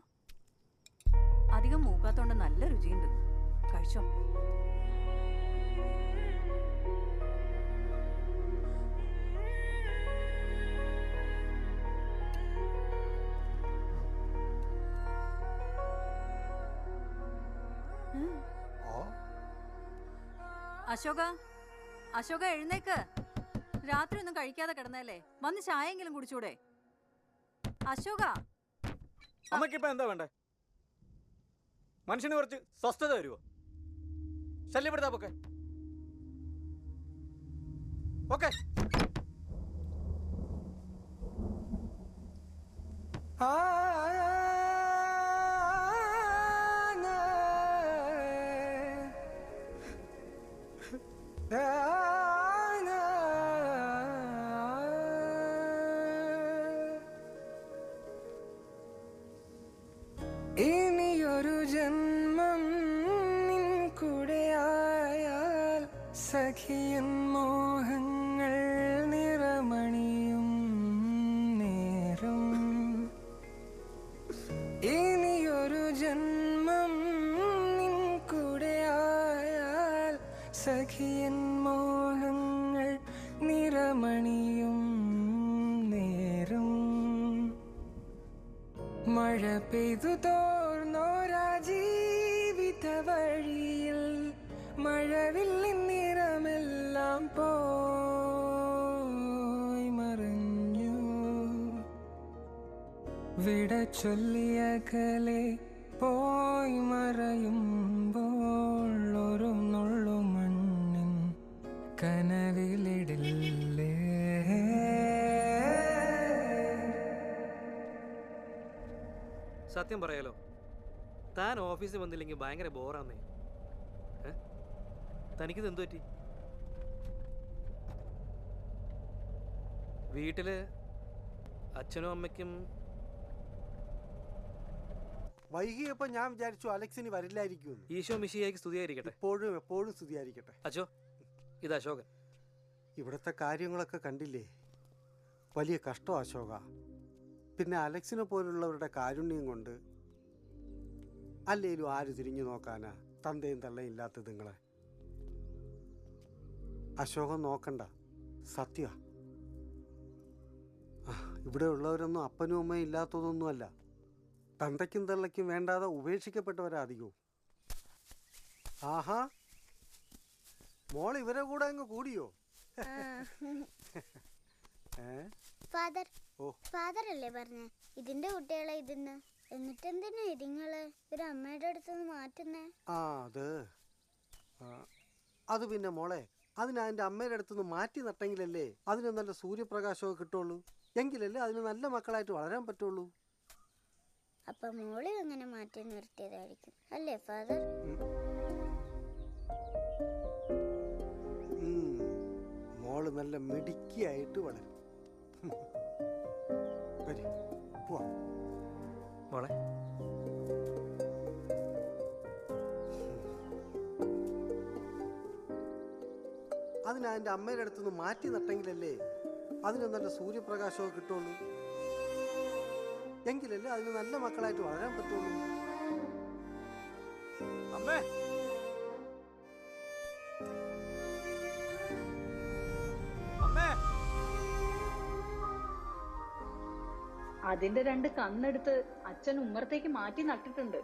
അധികം മൂക്കാത്തോണ്ട് നല്ല രുചിയുണ്ട്. കഴിച്ചോ. അശോക, അശോക എഴുന്നേക്ക്. രാത്രി ഒന്നും കഴിക്കാതെ കിടന്നല്ലേ, വന്ന് ചായെങ്കിലും കുടിച്ചൂടെ? അശോക, അമ്മക്കിപ്പോ എന്താ വേണ്ടേ? മനുഷ്യന് കുറച്ച് സ്വസ്ഥത വരുമോ? ശല്യപ്പെടുത്താ പൊക്കെ ഓക്കെ. ഇനിയൊരു ജന്മം നിൻ കൂടെയായാൽ സഖിയൻ മോഹങ്ങൾ നിറമണിയും നേരം. ഇനിയൊരു ജന്മം നിൻ കൂടെയായാൽ സഖിയൻ മോഹങ്ങൾ നിറമണിയും നേരം. മഴ പെയ്തു തോർന്നോരാ ജീവിത വഴിയിൽ മഴവില്ലിൻ നിറമെല്ലാം പോയി മറഞ്ഞു. വിട ചൊല്ലിയകലെ പോയി മറയുമ്പോൾ ഒരു നുള്ളു മണ്ണിൻ കനവിലിടില്ലേ. സത്യം പറയാലോ, താൻ ഓഫീസിൽ വന്നില്ലെങ്കിൽ ഭയങ്കര ബോറാന്നേ. തനിക്കിത് എന്തു പറ്റി? വീട്ടില് അച്ഛനും അമ്മയ്ക്കും വൈകിയപ്പോ ഞാൻ വിചാരിച്ചു അലക്സിന് വരില്ലായിരിക്കും. ഈശോ മിശിഹായ്ക്ക് സ്തുതിയായിരിക്കട്ടെ. എപ്പോഴും എപ്പോഴും സ്തുതിയായിരിക്കട്ടെ. അച്ഛോ, ഇത് അശോകൻ. ഇവിടുത്തെ കാര്യങ്ങളൊക്കെ കണ്ടില്ലേ? വലിയ കഷ്ടം അശോക. പിന്നെ അലക്സിനെ പോലുള്ളവരുടെ കാരുണ്യം കൊണ്ട് അല്ലേലും ആര് തിരിഞ്ഞു നോക്കാനാ തന്തയും തള്ളയും ഇല്ലാത്തത് നിങ്ങളെ. അശോകൻ നോക്കണ്ട, സത്യ. ഇവിടെ ഉള്ളവരൊന്നും അപ്പനും അമ്മയും ഇല്ലാത്തതൊന്നുമല്ല. തന്തയ്ക്കും തള്ളയ്ക്കും വേണ്ടാതെ ഉപേക്ഷിക്കപ്പെട്ടവരാ അധികവും. ആഹാ, മോൾ ഇവരെ കൂടെ അങ്ങ് കൂടിയോ? ഫാദർ, ഫാദർ അല്ലേ പറഞ്ഞ ഇതിന്റെ കുട്ടികളെ ഇതിന്ന്? എന്നിട്ടെന്തിനാ ഇതിങ്ങള് ഒരു അമ്മയുടെ അടുത്തുനിന്ന് മാറ്റുന്നേ? അത് പിന്നെ മോളെ, അതിന് അതിന്റെ അമ്മയുടെ അടുത്തുനിന്ന് മാറ്റി നട്ടെങ്കിലല്ലേ അതിന് നല്ല സൂര്യപ്രകാശമൊക്കെ കിട്ടുള്ളൂ. എങ്കിലല്ലേ അതിന് നല്ല മക്കളായിട്ട് വളരാൻ പറ്റുള്ളൂ. അപ്പൊ മോളെ അങ്ങനെ മാറ്റി നിർത്തിയതായിരിക്കും അല്ലേ ഫാദർ? മോള് നല്ല മിടുക്കിയായിട്ട് വളരും. മോളെ, അതിന് അതിൻ്റെ അമ്മയുടെ അടുത്തുനിന്ന് മാറ്റി നട്ടെങ്കിലല്ലേ അതിന് നല്ല സൂര്യപ്രകാശമൊക്കെ കിട്ടുള്ളൂ. എങ്കിലല്ലേ അതിന് നല്ല മക്കളായിട്ട് വളരാൻ പറ്റുള്ളൂ. അമ്മേ അമ്മേ അതിന്റെ 2 കന്നെടുത്ത് അച്ഛൻ ഉമ്മറത്തേക്ക് മാറ്റി നട്ടിട്ടുണ്ട്.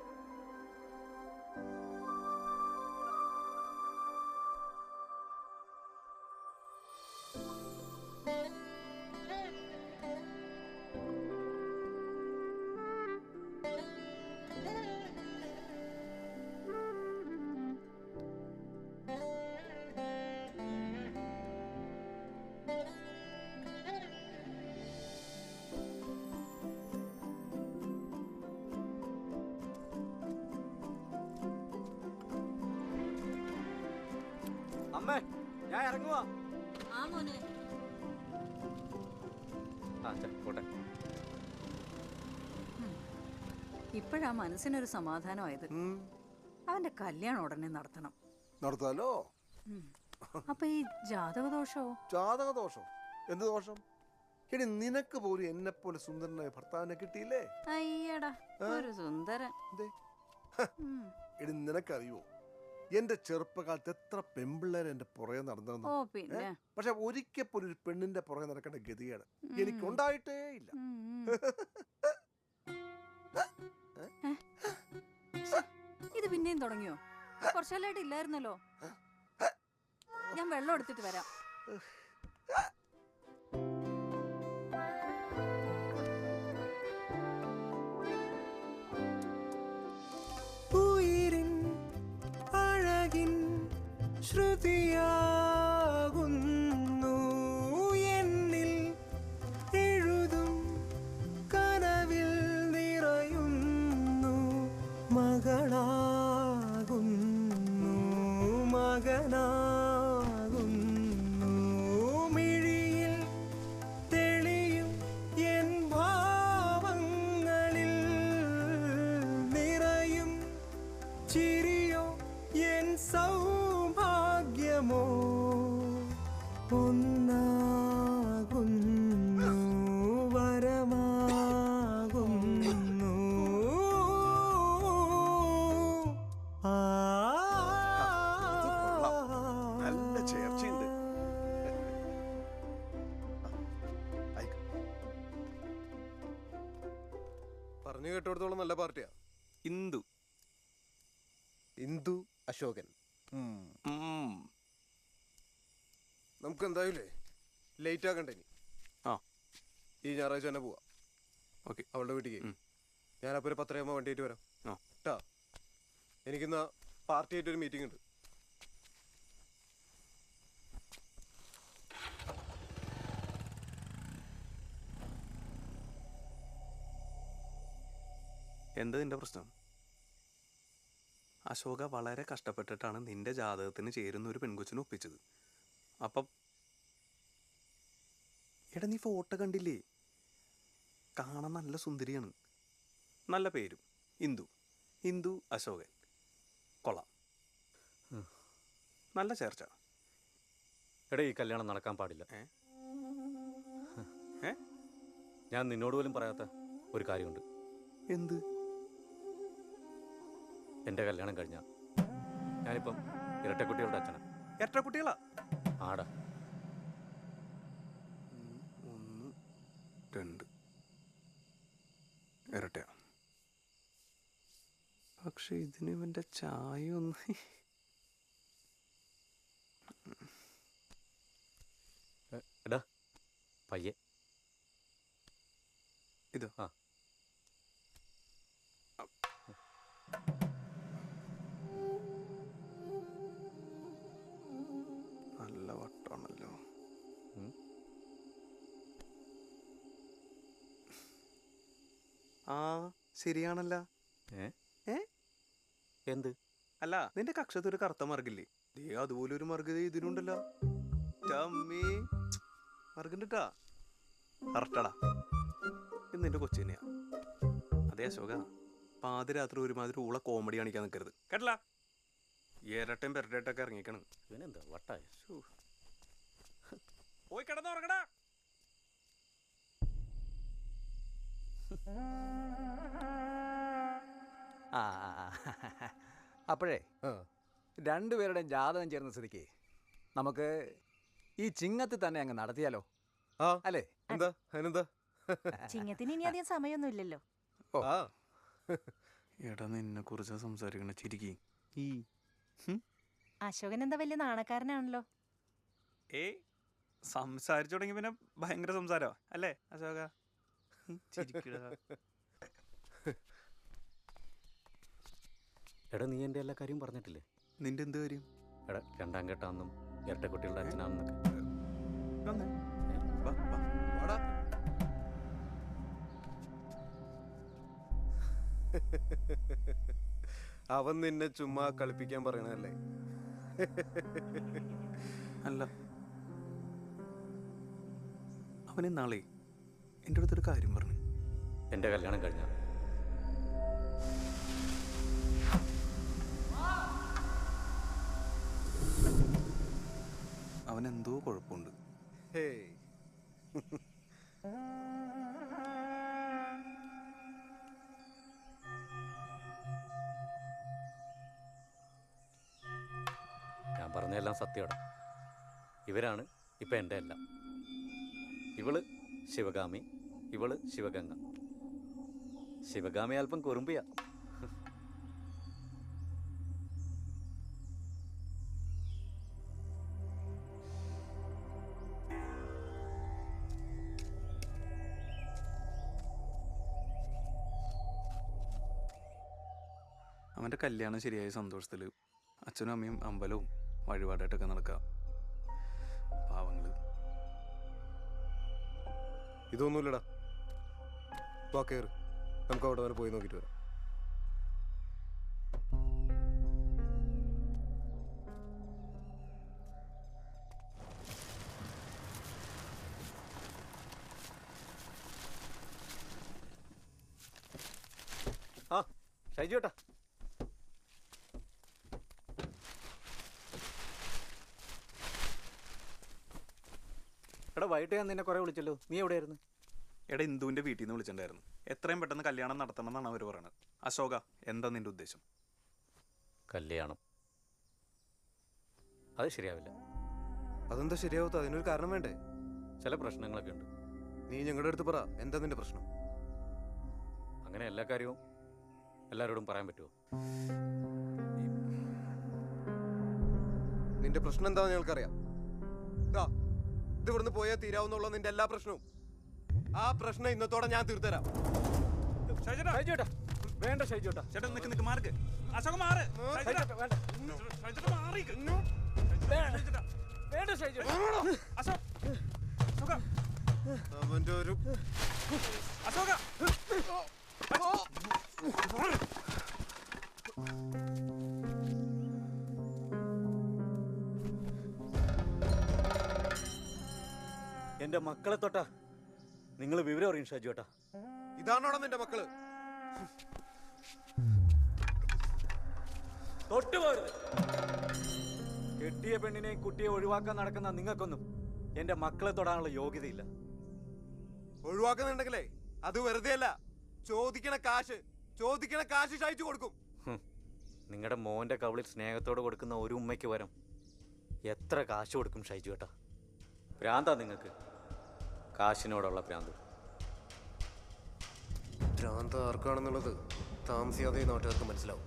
അമ്മേ ഞാൻ ഇറങ്ങുവാ. ആ മോനെ പോട്ടെ. ഇപ്പോഴാ മനസ്സിനൊരു സമാധാനമായത്. അവന്റെ കല്യാണം ഉടനെ നടത്തണം. നടത്താലോ? അപ്പൊ ഈ ജാതകദോഷോ? ജാതകദോഷം? എന്ത് ദോഷം? എടി നിനക്ക് പോലും എന്നെ പോലെ സുന്ദരനായ ഭർത്താവിനെ കിട്ടിയില്ലേ? അയ്യടാ ഒരു സുന്ദരൻ. എടി നിനക്കറിയോ എന്റെ ചെറുപ്പകാലത്ത് എത്ര പെൺപിള്ളേരെ എന്റെ പുറകെ നടന്നു. ഓ പിന്നെ. പക്ഷെ ഒരിക്കൽ പോലും ഒരു പെണ്ണിന്റെ പുറകെ നടക്കേണ്ട ഗതിയാണ് എനിക്കുണ്ടായിട്ടേ ഇല്ല. ഇത് പിന്നെയും തുടങ്ങിയോ? കുറച്ചാലായിട്ട് ഇല്ലായിരുന്നല്ലോ. ഞാൻ വെള്ളം എടുത്തിട്ട് വരാം. ഉയിരിൻ അഴകിൻ ശ്രുതിയാകുന്നു എന്നിൽ എഴുതും കനവിൽ നിറയുന്നു മകളാകുന്നു മകനാകുന്നു മിഴിയിൽ തെളിയും എൻ ഭാവങ്ങളിൽ നിറയും ചിരിയോ എൻ സൗഭാഗ്യമോ ഒന്നാകുന്നു വരമാകുന്നു നല്ല ചേർച്ചയുണ്ട്. പറഞ്ഞു കേട്ടോടത്തോളം നല്ല പാർട്ടിയാ. ഇന്ദു ഇന്ദു അശോകൻ. നമുക്ക് എന്തായാലും ലേറ്റ് ആക്കണ്ടേ ഇനി. ഈ ഞായറാഴ്ച തന്നെ പോവാം. ഓക്കെ. അവളുടെ വീട്ടിലേക്ക് ഞാനപ്പോൾ ഒരു 10:30 വണ്ടി ആയിട്ട് വരാം കേട്ടാ. എനിക്കിന്ന് പാർട്ടി ആയിട്ടൊരു മീറ്റിംഗ് ഉണ്ട്. എന്താ നിന്റെ പ്രശ്നം? അശോക വളരെ കഷ്ടപ്പെട്ടിട്ടാണ് നിന്റെ ജാതകത്തിന് ചേരുന്ന ഒരു പെൺകൊച്ചിനെ ഒപ്പിച്ചത്. അപ്പം എടാ നീ ഫോട്ടോ കണ്ടില്ലേ? കാണാൻ നല്ല സുന്ദരിയാണ്, നല്ല പേരും. ഇന്ദു ഇന്ദു അശോകൻ കൊള്ളാം, നല്ല ചേർച്ച. എടാ ഈ കല്യാണം നടക്കാൻ പാടില്ല. ഞാൻ നിന്നോട് പോലും പറയാത്ത ഒരു കാര്യമുണ്ട്. എന്ത്? എൻ്റെ കല്യാണം കഴിഞ്ഞ ഞാനിപ്പം ഇരട്ടക്കുട്ടികളുടെ അച്ഛനാ. ഇരട്ടക്കുട്ടികളാ? ആടാ. 1 2 ഇരട്ടയാ. പക്ഷെ ഇതിന് ഇവൻ്റെ ചായ ഒന്ന് എടാ പയ്യെ ഇത്. നല്ല വട്ടാണല്ലോ. ആ ശരിയാണല്ല. എന്ത്? അല്ല നിന്റെ കക്ഷത്തൊരു കറുത്ത മറുകില്ലേ? അതുപോലെ ഒരു മറുകത ഇതിനുണ്ടല്ലോ. മറുകുണ്ടാ കറക്റ്റാടാ. ഇത് നിന്റെ കൊച്ചു തന്നെയാ. അതേ അശോക, പാതിരാത്രി ഒരുമാതിരി ഊള കോമഡി കാണിക്കാൻ നിൽക്കരുത് കേട്ടല്ല. ഇരട്ടയും പെരട്ടയൊക്കെ ഇറങ്ങിക്കണം. ഇവനെന്താ വട്ടായ? പോയി കിടന്നുറങ്ങടാ. ആ അപ്പോഴേ രണ്ടുപേരുടെയും ജാതകം ചേർന്ന സ്ഥിതിക്ക് നമുക്ക് ഈ ചിങ്ങത്തിൽ തന്നെ അങ്ങ് നടത്തിയാലോ? അല്ലേ? എന്താ അതിനെന്താ? ചിങ്ങത്തിന് ഇനി അധികം സമയമൊന്നും ഇല്ലല്ലോ. എടാ നിന്നെ കുറിച്ച് സംസാരിക്കണ ചിരിക്കി. അശോകൻ എന്താ വലിയ നാണക്കാരനാണല്ലോ. സംസാരിച്ചു തുടങ്ങി പിന്നെ ഭയങ്കര സംസാരോ അല്ലേ അശോക? എടാ നീ എൻ്റെ എല്ലാ കാര്യവും പറഞ്ഞിട്ടില്ലേ? നിന്റെ എന്ത് കാര്യം? എടാ രണ്ടാം ഘട്ടാന്നും ഇരട്ടക്കുട്ടികളുടെ അച്ഛനാണെന്നൊക്കെ. അവൻ നിന്നെ ചുമ്മാ കളിപ്പിക്കാൻ പറയണല്ലേ? അല്ല, അവൻ നാളെ എൻ്റെ അടുത്തൊരു കാര്യം പറഞ്ഞു. എൻ്റെ കല്യാണം കഴിഞ്ഞ അവനെന്തോ കുഴപ്പമുണ്ട്. ഞാൻ പറഞ്ഞതെല്ലാം സത്യമാണ്. ഇവരാണ് ഇപ്പം എൻ്റെ എല്ലാം. ഇവള് ശിവഗാമി, ഇവള് ശിവഗംഗ. ശിവഗാമി അല്പം കുറുമ്പിയാ. അവൻ്റെ കല്യാണം ശരിയായ സന്തോഷത്തിൽ അച്ഛനും അമ്മയും അമ്പലവും വഴിപാടായിട്ടൊക്കെ നടക്കാം. പാവങ്ങള്. ഇതൊന്നുമില്ലടാ. കേറ്, നമുക്ക് അവിടെ വരെ പോയി നോക്കിയിട്ട് വരാം. ആ ഷൈജു ഏട്ടാ, എടാ വൈകിട്ട് ഞാൻ നിന്നെ കുറെ വിളിച്ചല്ലോ, നീ എവിടെയായിരുന്നു? എടാ ഇന്ദുവിൻ്റെ വീട്ടിൽ നിന്ന് വിളിച്ചിട്ടുണ്ടായിരുന്നു. എത്രയും പെട്ടെന്ന് കല്യാണം നടത്തണം എന്നാണ് അവർ പറയുന്നത്. അശോക, എന്താ നിന്റെ ഉദ്ദേശം? കല്യാണം അത് ശരിയാവില്ല. അതെന്താ ശരിയാവത്ത? അതിനൊരു കാരണം വേണ്ടേ? ചില പ്രശ്നങ്ങളൊക്കെ ഉണ്ട്. നീ ഞങ്ങളുടെ അടുത്ത് പറ, എന്താ നിന്റെ പ്രശ്നം? അങ്ങനെ എല്ലാ കാര്യവും എല്ലാവരോടും പറയാൻ പറ്റുമോ? നിന്റെ പ്രശ്നം എന്താന്ന് ഞങ്ങൾക്കറിയാം. ഇത് ഇവിടുന്ന് പോയാൽ തീരാവുന്നുള്ള നിന്റെ എല്ലാ പ്രശ്നവും. ആ പ്രശ്നം ഇന്നത്തോടെ ഞാൻ തീർത്തരാം. വേണ്ട ഷൈജോട്ടാ, ചേട്ടാ നിക്ക് മാർക്ക്. അശോക മാറ്. അവന്റെ ഒരു അശോക എന്റെ മക്കളെ തൊട്ടാ നിങ്ങൾ വിവരം അറിയും ഷാജു ഏട്ടാ. ഇതാണോടാ നിന്റെ മക്കള്? തൊട്ടുപോരുത്. കെട്ടിയ പെണ്ണിനെയും കുട്ടിയെ ഒഴിവാക്കാൻ നടക്കുന്ന നിങ്ങൾക്കൊന്നും എന്റെ മക്കളെ തൊടാനുള്ള യോഗ്യതയില്ല. ഒഴിവാക്കുന്നുണ്ടെങ്കിലേ അത് വെറുതെ അല്ല. ചോദിക്കണ കാശ് ഷൈജു കൊടുക്കും. നിങ്ങളുടെ മോന്റെ കവളിൽ സ്നേഹത്തോട് കൊടുക്കുന്ന ഒരു ഉമ്മയ്ക്ക് വരം എത്ര കാശ് കൊടുക്കും ഷൈജു ഏട്ടാ? ഭ്രാന്താ നിങ്ങൾക്ക്, കാശിനോടുള്ള ഭ്രാന്ത്. ഭ്രാന്ത് ആർക്കാണെന്നുള്ളത് താമസിയാതെ നാട്ടുകാർക്ക് മനസ്സിലാവും.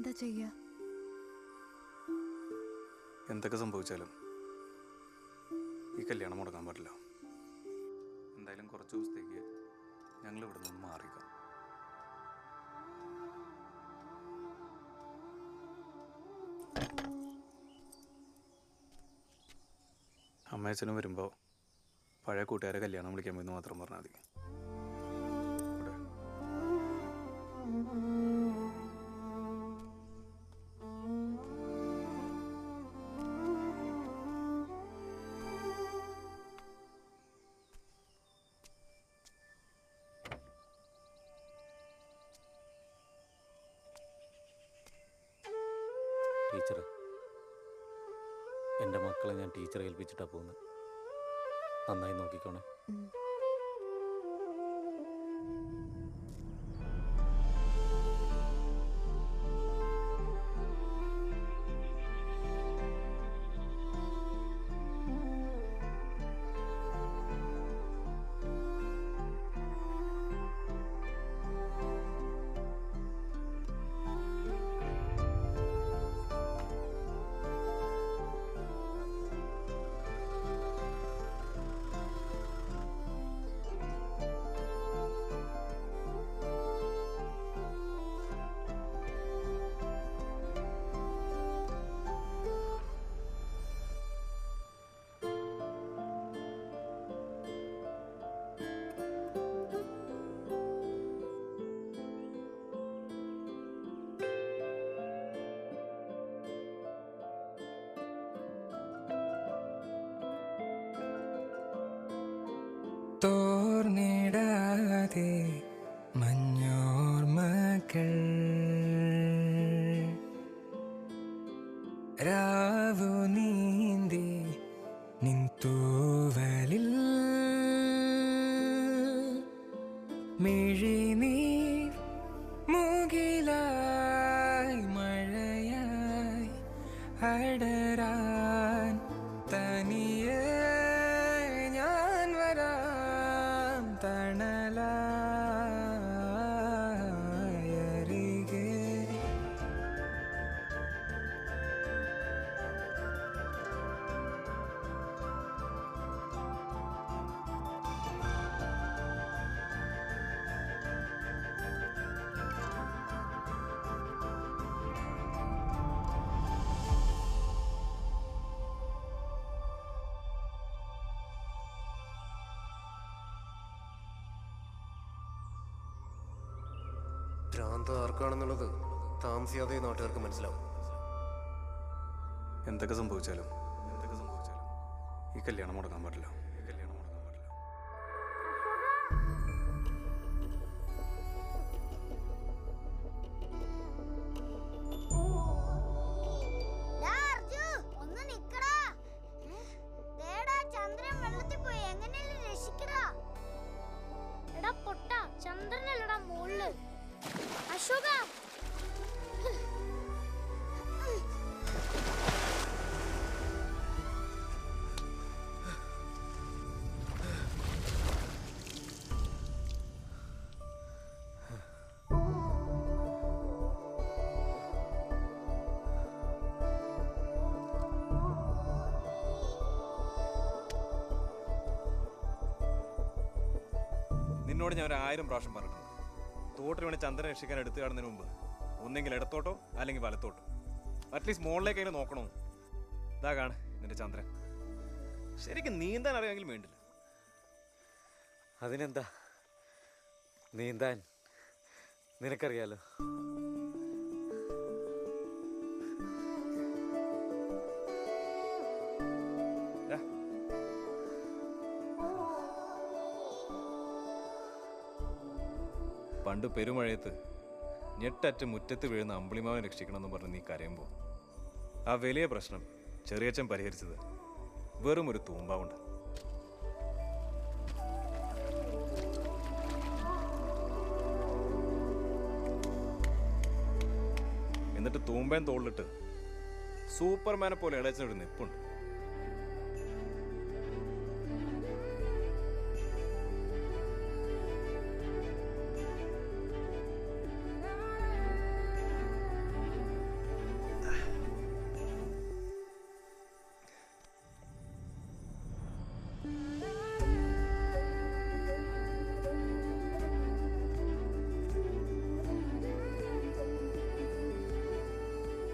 എന്താ ചെയ്യാ? എന്തൊക്കെ സംഭവിച്ചാലും ഈ കല്യാണം മുടക്കാൻ പറ്റില്ല. എന്തായാലും കുറച്ച് ദിവസത്തേക്ക് ഞങ്ങൾ ഇവിടെ നിന്ന് മാറിക്കാം. അമ്മയച്ഛനും വരുമ്പോൾ പഴയ കൂട്ടുകാരെ കല്യാണം വിളിക്കാൻ പോയി മാത്രം പറഞ്ഞാൽ മതി. ടീച്ചർ, എൻ്റെ മക്കളെ ഞാൻ ടീച്ചറെ ഏൽപ്പിച്ചിട്ടാണ് പോകുന്നത്. നന്നായി നോക്കിക്കോണേ. തോർന്നിടാതെ മഞ്ഞോർമകൾ രാവു നീന്തി നിൻതൂവലിൽ മിഴിനീർ മുകിലായി മഴയായി അടരാൻ തനിയെ ഞാൻ വരാം തണലായരികെ. ഭ്രാന്ത് ആർക്കാണെന്നുള്ളത് താമസിയാതെ നാട്ടുകാർക്ക് മനസ്സിലാവും. എന്തൊക്കെ സംഭവിച്ചാലും ഈ കല്യാണം മുടക്കാൻ പറ്റില്ല. ചന്ദ്രനല്ലടാ മോളില്. അശോക നിന്നോട് ഞാൻ 1000 പ്രാവശ്യം പറഞ്ഞിട്ടുണ്ട്. തോട്ടിൽ വേണേൽ ചന്ദ്രനെ രക്ഷിക്കാൻ എടുത്തു കാണുന്നതിന് മുമ്പ് ഒന്നെങ്കിൽ ഇടത്തോട്ടോ അല്ലെങ്കിൽ വലത്തോട്ടോ, അറ്റ്ലീസ്റ്റ് മുകളിലേക്ക് അതിനെ നോക്കണോ. ഇതാ കാണ് നിന്റെ ചന്ദ്രൻ. ശരിക്കും നീന്താൻ അറിയാമെങ്കിലും വേണ്ടില്ല. അതിനെന്താ, നീന്താൻ നിനക്കറിയാലോ. പണ്ട് പെരുമഴയത്ത് ഞെട്ടറ്റ് മുറ്റത്ത് വീഴുന്ന അമ്പിളിമാവനെ രക്ഷിക്കണമെന്ന് പറഞ്ഞ് നീ കരയുമ്പോൾ ആ വലിയ പ്രശ്നം ചെറിയച്ഛൻ പരിഹരിച്ചത് വെറും ഒരു തൂമ്പാവുണ്ട്. എന്നിട്ട് തൂമ്പേൻ തോളിലിട്ട് സൂപ്പർമാനെ പോലെ ഇളച്ചൊരു നിപ്പുണ്ട്.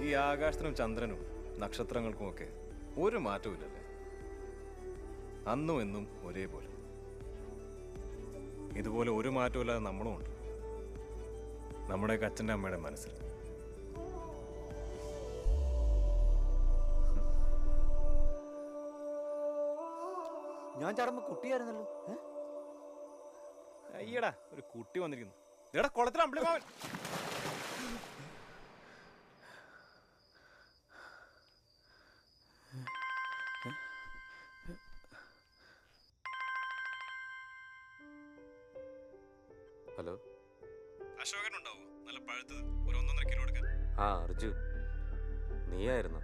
ഈ ആകാശത്തിനും ചന്ദ്രനും നക്ഷത്രങ്ങൾക്കുമൊക്കെ ഒരു മാറ്റവും അന്നും എന്നും ഒരേപോലെ. ഇതുപോലെ ഒരു മാറ്റവും ഇല്ലാതെ നമ്മളും ഉണ്ട്, നമ്മുടെയൊക്കെ അച്ഛൻ്റെ അമ്മയുടെ മനസ്സിൽ. ഞാൻ ചടമ്പ് കുട്ടിയായിരുന്നല്ലോ. അയ്യടാ, ഒരു കുട്ടി വന്നിരിക്കുന്നു. ഇതെടാ കുളത്തിൽ അമ്പിളിമാവൻ. ഹലോ, അശോകൻ ഉണ്ടാവോ? നല്ല പഴുത്തത്, ഒരു 1.5 കിലോ എടുക്കാൻ. ആ അർജുൻ, നീയായിരുന്നു.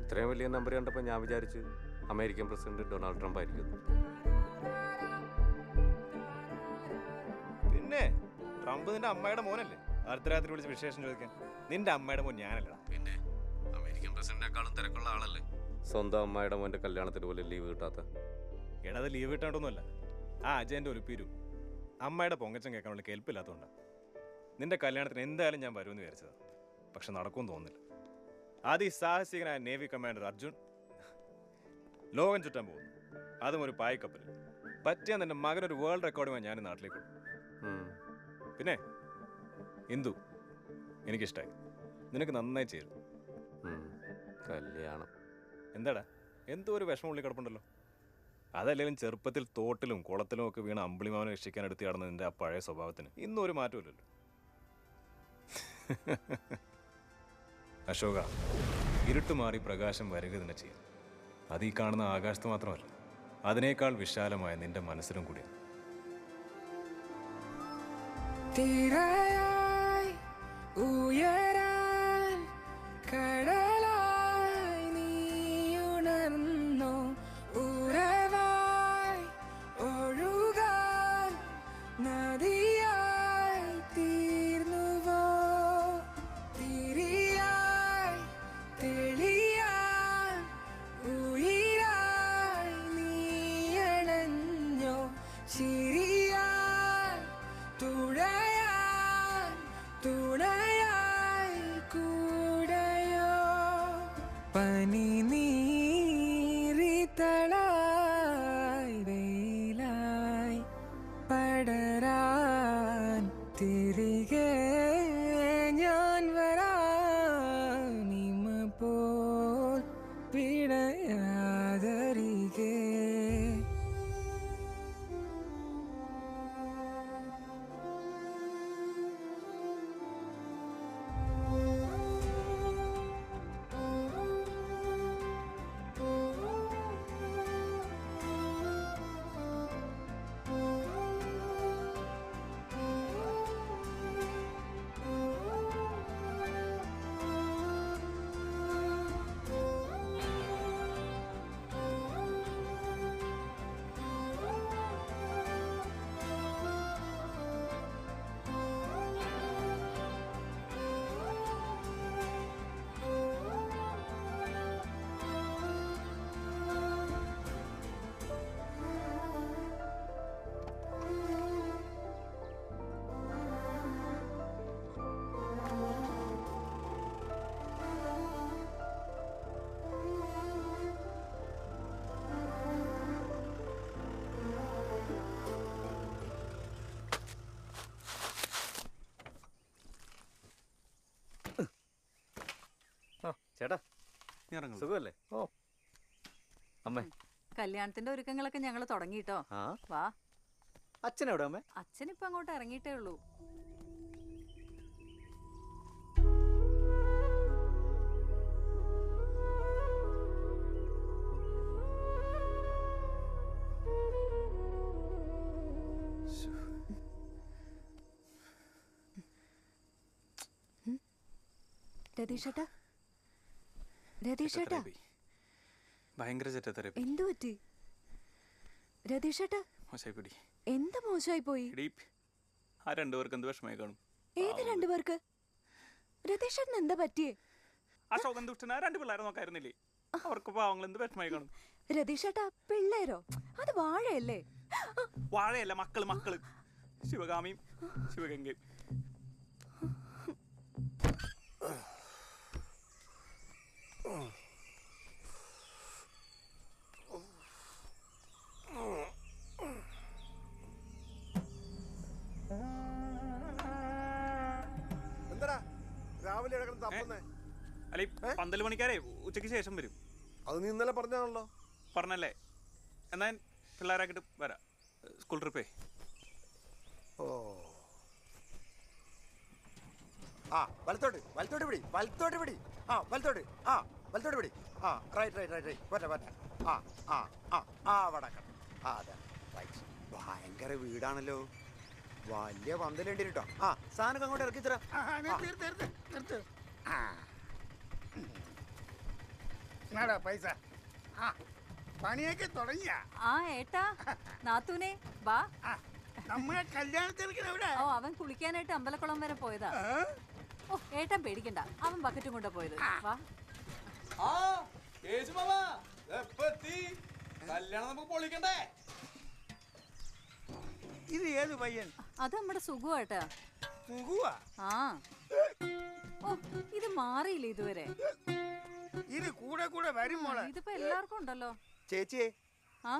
ഇത്രയും വലിയ നമ്പർ കണ്ടപ്പോൾ ഞാൻ വിചാരിച്ച് അമേരിക്കൻ പ്രസിഡന്റ് ഡൊണാൾഡ് ട്രംപ് ആയിരിക്കും. പിന്നെ ട്രംപ് നിന്റെ അമ്മയുടെ മോനല്ലേ? അർദ്ധരാത്രി വിളിച്ച് വിശേഷം ചോദിക്കാൻ. നിന്റെ അമ്മയുടെ മോൻ ഞാനല്ലടാ. പിന്നെ അമേരിക്കൻ പ്രസിഡന്റിനേക്കാളും തിരക്കുള്ള ആളല്ലേ. സ്വന്തം അമ്മയുടെ മോന്റെ കല്യാണത്തിന് പോലും ലീവ് കിട്ടാത്ത. എടാ, അത് ലീവ് കിട്ടാണ്ടൊന്നുമല്ല. ആ അജയന്റെ ഒരു പീരു അമ്മയുടെ പൊങ്ങച്ചം കേൾക്കാനുള്ള കേൾപ്പില്ലാത്തതുകൊണ്ടാണ്. നിന്റെ കല്യാണത്തിന് എന്തായാലും ഞാൻ വരുമെന്ന് വിചാരിച്ചതാ, പക്ഷെ നടക്കുമെന്ന് തോന്നുന്നില്ല. അതിസാഹസികനായ നേവി കമാൻഡർ അർജുൻ ലോകം ചുറ്റാൻ പോകുന്നു, അതും ഒരു പായ്ക്കപ്പൽ. പറ്റിയാൽ നിന്റെ മകനൊരു വേൾഡ് റെക്കോർഡുമായി ഞാൻ നാട്ടിലേക്ക് കൊടുക്കും. പിന്നെ ഇന്ദു എനിക്കിഷ്ടമായി, നിനക്ക് നന്നായി ചേരും. കല്യാണം എന്താടാ, എന്തോ ഒരു വിഷമം ഉള്ളിൽ കിടപ്പുണ്ടല്ലോ. അതല്ലെങ്കിലും ചെറുപ്പത്തിൽ തോട്ടിലും കുളത്തിലും ഒക്കെ വീണ് അമ്പിളിമാവനെ രക്ഷിക്കാൻ എടുത്ത് കിടന്ന നിന്റെ ആ പഴയ സ്വഭാവത്തിന് ഇന്നും ഒരു മാറ്റമില്ലല്ലോ. അശോക, ഇരുട്ട് മാറി പ്രകാശം വരിക തന്നെ ചെയ്യും. അത് ഈ കാണുന്ന ആകാശത്ത് മാത്രമല്ല, അതിനേക്കാൾ വിശാലമായ നിന്റെ മനസ്സിലും കൂടിയാണ്. തിരയായി ഉയരാൻ കടലായി നീയുണർന്നോ, ഉറവായി ഒഴുകാൻ നദിയായി തീർന്നുവോ, തിരിയായി തെളിയാൻ ഉയിരായി നീയണഞ്ഞോ, ചിരിയാൻ തുഴയാൻ തുണയായി കൂടയോ, പനി നീറിത്തളായി വെയിലായി പടരാൻ തിരികെ ഞാൻ വരാൻ, നിമ പോൽ പിണയാതരികെ. ചേട്ടാ, സുഖമല്ലേ? ഓ അമ്മേ, കല്യാണത്തിന്റെ ഒരുക്കങ്ങളൊക്കെ ഞങ്ങൾ തുടങ്ങിട്ടോ. വാ. അച്ഛനെവിടെ അമ്മേ? അച്ഛൻ ഇപ്പൊ അങ്ങോട്ട് ഇറങ്ങിയിട്ടേ ഉള്ളൂ. രതീഷേട്ടാ, രതീഷേട്ടാ, ഭയങ്കര ചെറ്റത്തര. എന്തു പറ്റി രതീഷേട്ടാ? മോശമായിപ്പോടി. എന്ത് മോശമായി പോയി? ആ രണ്ടുപേർക്ക് എന്ത് വിഷമായി കാണും? ഏത് രണ്ടുപേർക്ക്? രതീഷേട്ടന് എന്താ പറ്റിയേ? അശോകൻ ദുഷ്ടനാ രണ്ട് പിള്ളേരെ നോക്കായിരുന്നില്ലേ? അവർക്ക് പാവങ്ങൾ എന്ത് വിഷമായി കാണും? രതീഷേട്ടാ, പിള്ളേരോ? അത് വാഴയല്ലേ? വാഴയല്ല, മക്കള് ശിവകാമിയും ശിവഗംഗയും. എന്താടാ രാവിലെ കിടക്കുന്ന തപ്പുന്നേ? അല്ല ഈ 12 മണിക്കാരെ ഉച്ചയ്ക്ക് ശേഷം വരും. അത് നീ ഇന്നലെ പറഞ്ഞാണല്ലോ. പറഞ്ഞല്ലേ? എന്നാ പിള്ളേരാക്കിട്ട് വരാം. സ്കൂൾ ട്രിപ്പേ. ഓ ആ വലത്തോട്ട് വലത്തോട്ട് പിടി വലത്തോട്ട് പിടി. ആ വലത്തോട്ട് പിടി. ആ റൈറ്റ് പോട്ടെ. ആ ആ ആ ആ വടക്കം. ആ അതെ റൈറ്റ്. ഭയങ്കര വീടാണല്ലോ. വലിയ പന്തലുണ്ട് കേട്ടോ. ആ സാധനം അങ്ങോട്ട് ഇറക്കി തരാം. പൈസ പണിയൊക്കെ തുടങ്ങിയ ആ ഏട്ടാ നാത്തൂനെ വാ. നമ്മളെ കല്യാണത്തിലേക്ക് എവിടെ? ഓ അവൻ കുളിക്കാനായിട്ട് അമ്പലക്കുളം വരെ പോയതാ. ഓ ഏട്ടൻ പേടിക്കണ്ട, അവൻ ബക്കറ്റും കൊണ്ടാ പോയത്. വാ. കല്യാണം നമുക്ക് പൊളിക്കണ്ടേ? ഇത് ഏത് പയ്യൻ? അത് നമ്മുടെ സുഖുവാട്ടാ. സുഖുവാ? ആ. ഓ ഇത് മാറിയില്ല ഇതുവരെ. ഇത് കൂടെ വരും മോളെ. ഇതിപ്പോ എല്ലാവർക്കും ഉണ്ടല്ലോ. ചേച്ചിയെ ആ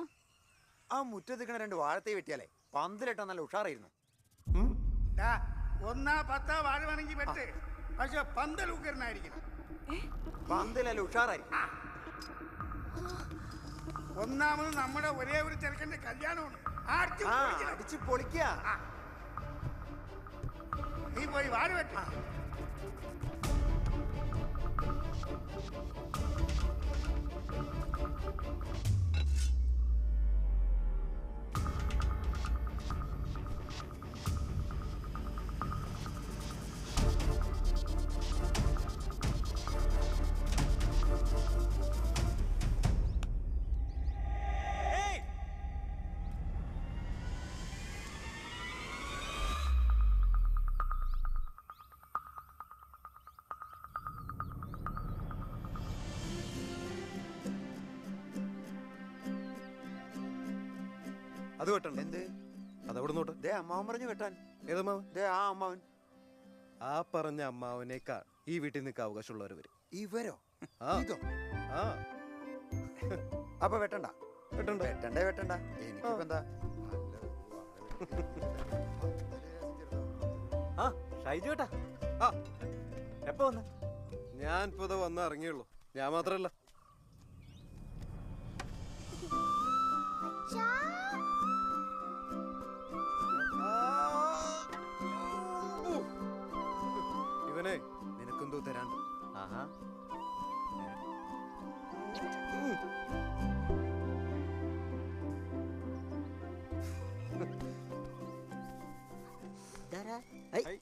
ആ മുറ്റത്തിക്കണ 2 വാഴത്തൈ വെട്ടിയാലേ പന്തലിട്ടാ നല്ല ഉഷാറായിരുന്നു. 1 10 വാഴ വേണമെങ്കിൽ വെട്ട്. പക്ഷെ പന്തൽ ഉക്കരനായിരിക്കണം. പന്തലല്ല ഉഷാറായി. ഒന്നാമത് നമ്മുടെ ഒരേ ഒരു ചെറുക്കന്റെ കല്യാണമാണ്. അടിച്ചു പൊളിക്ക. നീ പോയി വാഴ വെട്ട. അത് വെട്ടണ്ട. എന്ത്? അതവിടെ നോട്ട്. ദേ അമ്മാവൻ പറഞ്ഞു വെട്ടാൻ. ഏതമ്മാവൻ? ദേ ആ അമ്മാവൻ. ആ പറഞ്ഞ അമ്മാവനേക്കാൾ ഈ വീട്ടിൽ നിൽക്കാൻ അവകാശമുള്ളവര്. ഇവരോ? ഇതോ? ആ അപ്പൊ വെട്ടണ്ട. വെട്ടണ്ട. എനിക്കിപ്പോ എന്താ? ആ ഷൈജു ഏട്ടാ. ആ എപ്പോ വന്ന്? ഞാൻ ഇപ്പൊ വന്ന് ഇറങ്ങിയുള്ളൂ. ഞാൻ മാത്രല്ല. ഇവനെ നിനക്കെന്തോ തരാണ്ട്. ആഹാ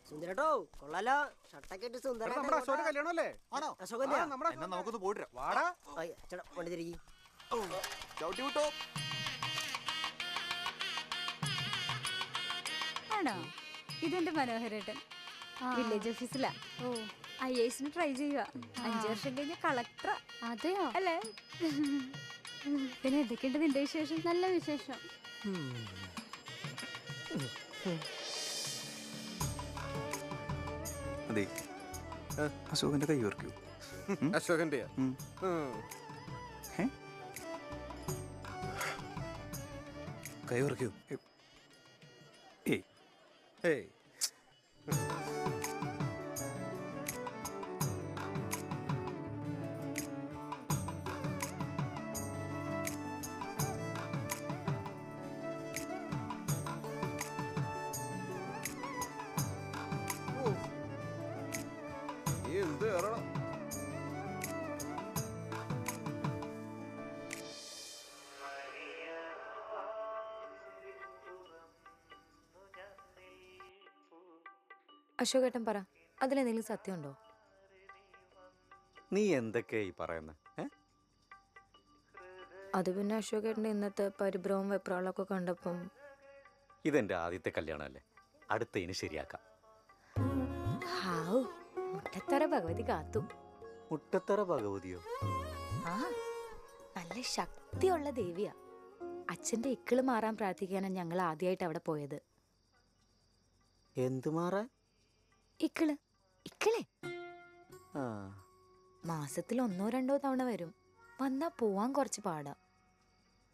സുന്ദരട്ടോ കൊള്ളാലോ. ഷർട്ടൊക്കെ ഇട്ട് സുന്ദര. നമ്മുടെ അശോക കല്യാണമല്ലേ? ആണോ? അശോകന്റെ നമുക്കൊന്ന് പോയിട്ട് വാടാ. വണ്ടി തിരികെ ചവിട്ടി വിട്ടോ. ആണോ? ഇതെന്റെ മനോഹരേട്ടൻ വില്ലേജ് ഓഫീസിലാ. ഓ IAS ട്രൈ ചെയ്യുക. 5 വർഷം കഴിഞ്ഞ കളക്ടർ. അതെയോ? അല്ലേ? പിന്നെ എന്തൊക്കെയുണ്ട് നിന്റെ വിശേഷം? നല്ല വിശേഷം. അതെ അശോകന്റെ കൈ ഓർക്കൂ. അശോകന്റെയാ? കൈ ഓർക്കൂ. ഏയ് എന്ത് കയറണം. അശോകേട്ടൻ പറ, അതിലെന്തെങ്കിലും സത്യമുണ്ടോ? നീ എന്തൊക്കെയാ ഈ പറയുന്നത്? അത് പിന്നെ അശോകേട്ടൻ്റെ ഇന്നത്തെ പരിഭ്രമവും വെപ്രാളൊക്കെ കണ്ടപ്പം. ഇതെന്റെ ആദ്യത്തെ കല്യാണമല്ലേ, അടുത്തതിന് ശരിയാക്കാം. ഹാവൂ, മുട്ടത്തറ ഭഗവതി കാത്തു. മുട്ടത്തറ ഭഗവതിയോ? ആ നല്ല ശക്തിയുള്ള ദേവിയാ. അച്ഛൻ്റെ ഇക്കിള് മാറാൻ പ്രാർത്ഥിക്കാനാണ് ഞങ്ങൾ ആദ്യമായിട്ട് അവിടെ പോയത്. എന്ത് മാറാൻ? ഇക്കിള്. ഇക്കിളേ? ആ മാസത്തിൽ 1-2 തവണ വരും. വന്നാ പോവാൻ കുറച്ച് പാടാ.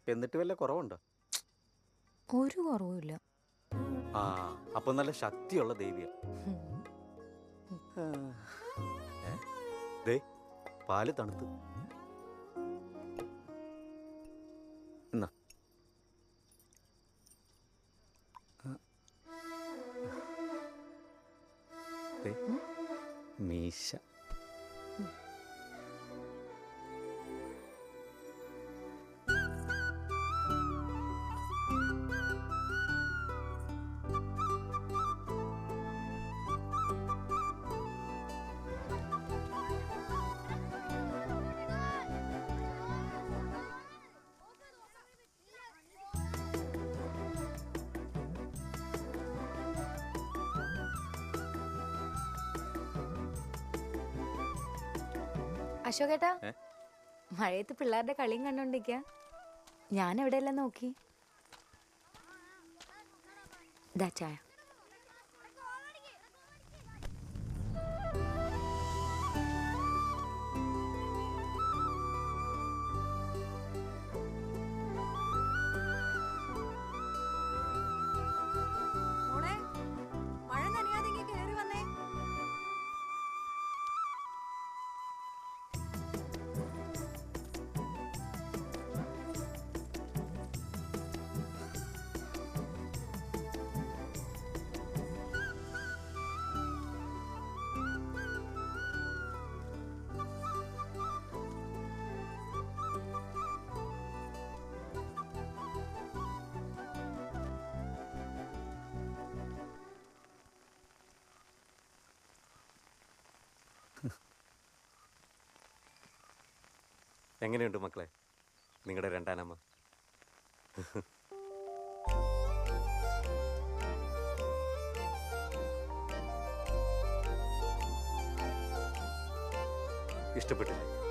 എന്നിട്ട് വല്ല കുറവുണ്ടോ? ഒരു കുറവുമില്ല. ആ, അപ്പൊ നല്ല ശക്തിയുള്ള ദേവിയ. ദേ, പാല് തണുത്ത്. എന്നാ ദേ, മീശ. അശോകേട്ടാ, മഴയത്ത് പിള്ളേരുടെ കളിയും കണ്ടോണ്ടിരിക്ക. ഞാൻ എവിടെയെല്ലാം നോക്കി. ദാ ചായ. മഴ നനയാതെ ഇങ്ങ് കേറി വന്നേ. എങ്ങനെയുണ്ട് മക്കളെ നിങ്ങളുടെ രണ്ടാനമ്മ? ഇഷ്ടപ്പെട്ടില്ലേ?